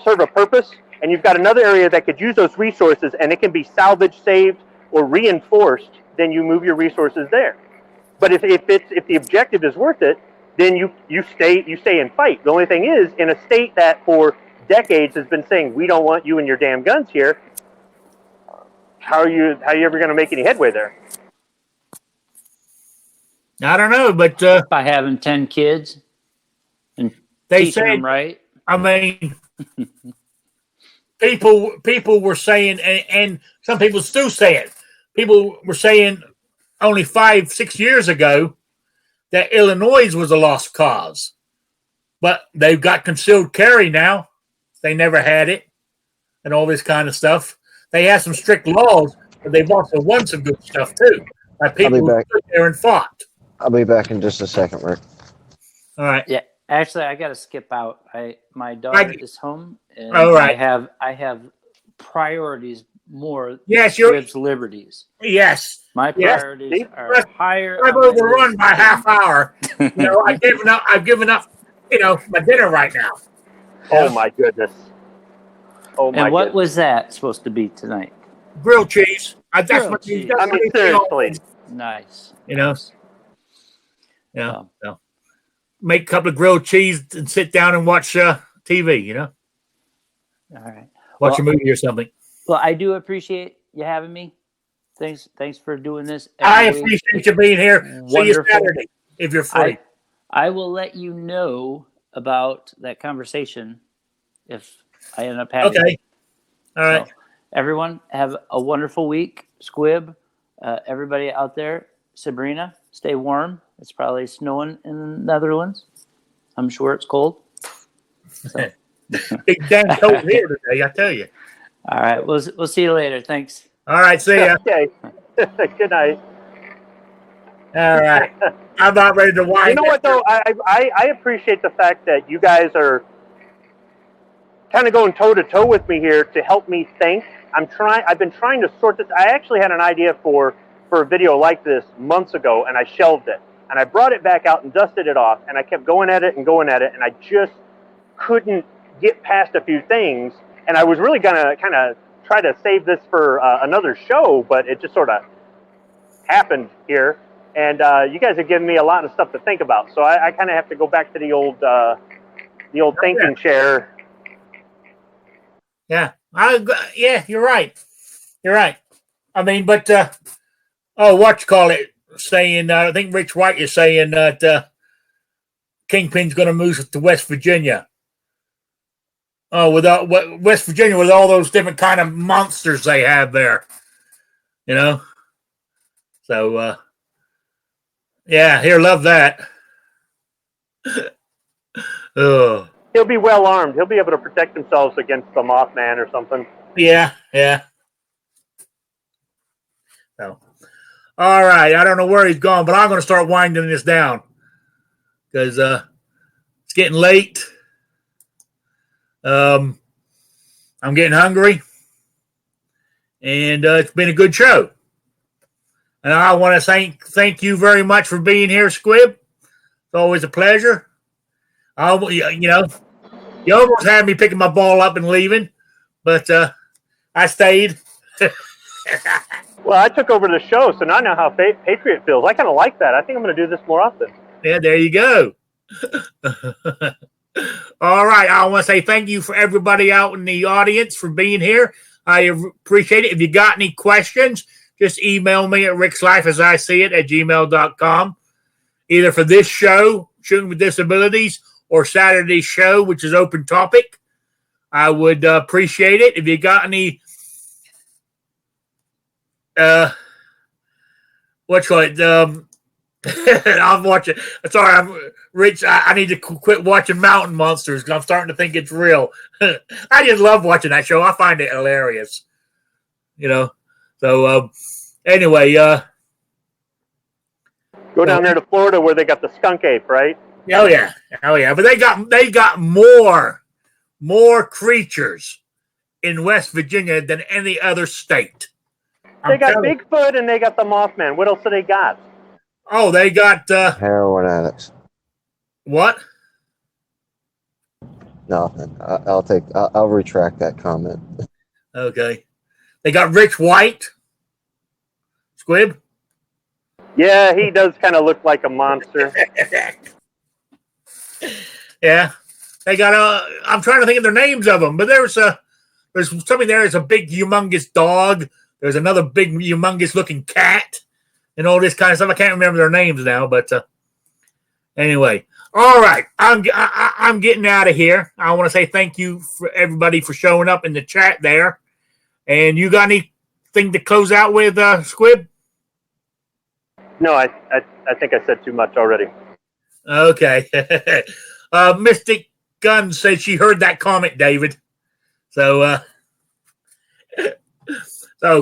serve a purpose, and you've got another area that could use those resources, and it can be salvaged, saved, or reinforced, then you move your resources there. But if the objective is worth it, then you stay and fight. The only thing is, in a state that for decades has been saying, we don't want you and your damn guns here, how are you ever going to make any headway there? I don't know, but by having 10 kids and teaching them right. I mean, people were saying, and some people still say it. People were saying only 5-6 years ago that Illinois was a lost cause, but they've got concealed carry now. They never had it, and all this kind of stuff. They have some strict laws, but they've also won some good stuff too. By people who stood there and fought. I'll be back in just a second, Rick. All right. Yeah, actually, I got to skip out. My daughter is home, and all right. I have priorities more Yes, than Squib's liberties. yes. My Yes. priorities are Yes. higher. I've on my overrun list by than- half hour. You know, I've given up, you know, my dinner right now. Oh my goodness. Oh my And what goodness. was that supposed to be tonight? Grilled cheese. That's Grilled my cheese. that's I my mean, new thing on seriously. Wednesday, Nice. you know. Nice. Yeah. Well, So make a couple of grilled cheese and sit down and watch TV, you know. all right. Watch a Well, movie or something. well, I do appreciate you having me. Thanks for doing this I every week. appreciate you being here. See you Wonderful. Saturday if you're free. I will let you know about that conversation if I end up having Okay. it. All right. So, everyone, have a wonderful week. Squib, everybody out there, Sabrina, stay warm. It's probably snowing in the Netherlands. I'm sure it's cold. So. Big damn cold here today, I tell you. All right, we'll see you later. Thanks. All right, see ya. Okay. Good night. All right. I'm about ready to wind You know what though? I appreciate the fact that you guys are kind of going toe to toe with me here to help me think. I've been trying to sort this. I actually had an idea for a video like this months ago, and I shelved it. And I brought it back out and dusted it off, and I kept going at it, and I just couldn't get past a few things. And I was really gonna kind of try to save this for another show, but it just sort of happened here. And you guys have given me a lot of stuff to think about, so I kind of have to go back to the old thinking chair. Yeah. Yeah, you're right. You're right. I mean, but what you call it? Saying I think Rich White is saying that Kingpin's going to move to West Virginia. Oh, West Virginia with all those different kind of monsters they have there, you know. So yeah, here, love that. Oh. He'll be well armed. He'll be able to protect himself against the Mothman or something. Yeah. So, all right. I don't know where he's gone, but I'm going to start winding this down because it's getting late. I'm getting hungry, and it's been a good show. And I want to thank you very much for being here, Squib. It's always a pleasure. You know, you almost had me picking my ball up and leaving, but I stayed. Well, I took over the show, so now I know how Patriot feels. I kind of like that. I think I'm going to do this more often. Yeah, there you go. All right. I want to say thank you for everybody out in the audience for being here. I appreciate it. If you got any questions, just email me at ricklifeasiseeit@gmail.com. Either for this show, Shooting with Disabilities, or Saturday's show, which is open topic. I would appreciate it. If you got any what's it? I'm watching. Sorry, I'm Rich. I need to quit watching Mountain Monsters because I'm starting to think it's real. I just love watching that show. I find it hilarious. You know. So anyway, Go down there to Florida where they got the skunk ape, right? oh yeah. But they got more creatures in West Virginia than any other state. They got Bigfoot and they got the Mothman. What else do they got? Oh, they got Heroin addicts. what? Nothing. I'll retract that comment. Okay. They got Rich White. Squib? Yeah, he does kind of look like a monster. Yeah. They got I'm trying to think of their names of them, but there's something there. There's a big humongous dog. There's another big humongous looking cat and all this kind of stuff. I can't remember their names now, but anyway. All right. I'm getting out of here. I want to say thank you for everybody for showing up in the chat there. And you got anything to close out with, Squib? No, I think I said too much already. Okay. Mystic Gun said she heard that comment, David. So,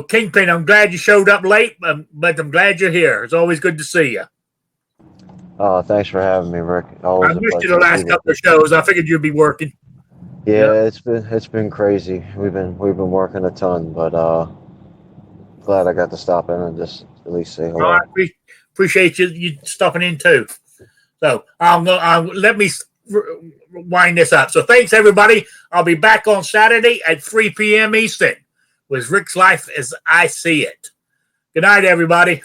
Kingpin, I'm glad you showed up late, but I'm glad you're here. It's always good to see you. Thanks for having me, Rick. Always I a missed you pleasure the to last see couple of shows. I figured you'd be working. Yeah, it's been crazy. We've been working a ton, but glad I got to stop in and just at least say Well, I hello. appreciate you stopping in too. So let me wind this up. So thanks everybody. I'll be back on Saturday at 3 p.m. Eastern with Rick's Life as I See It. Good night, everybody.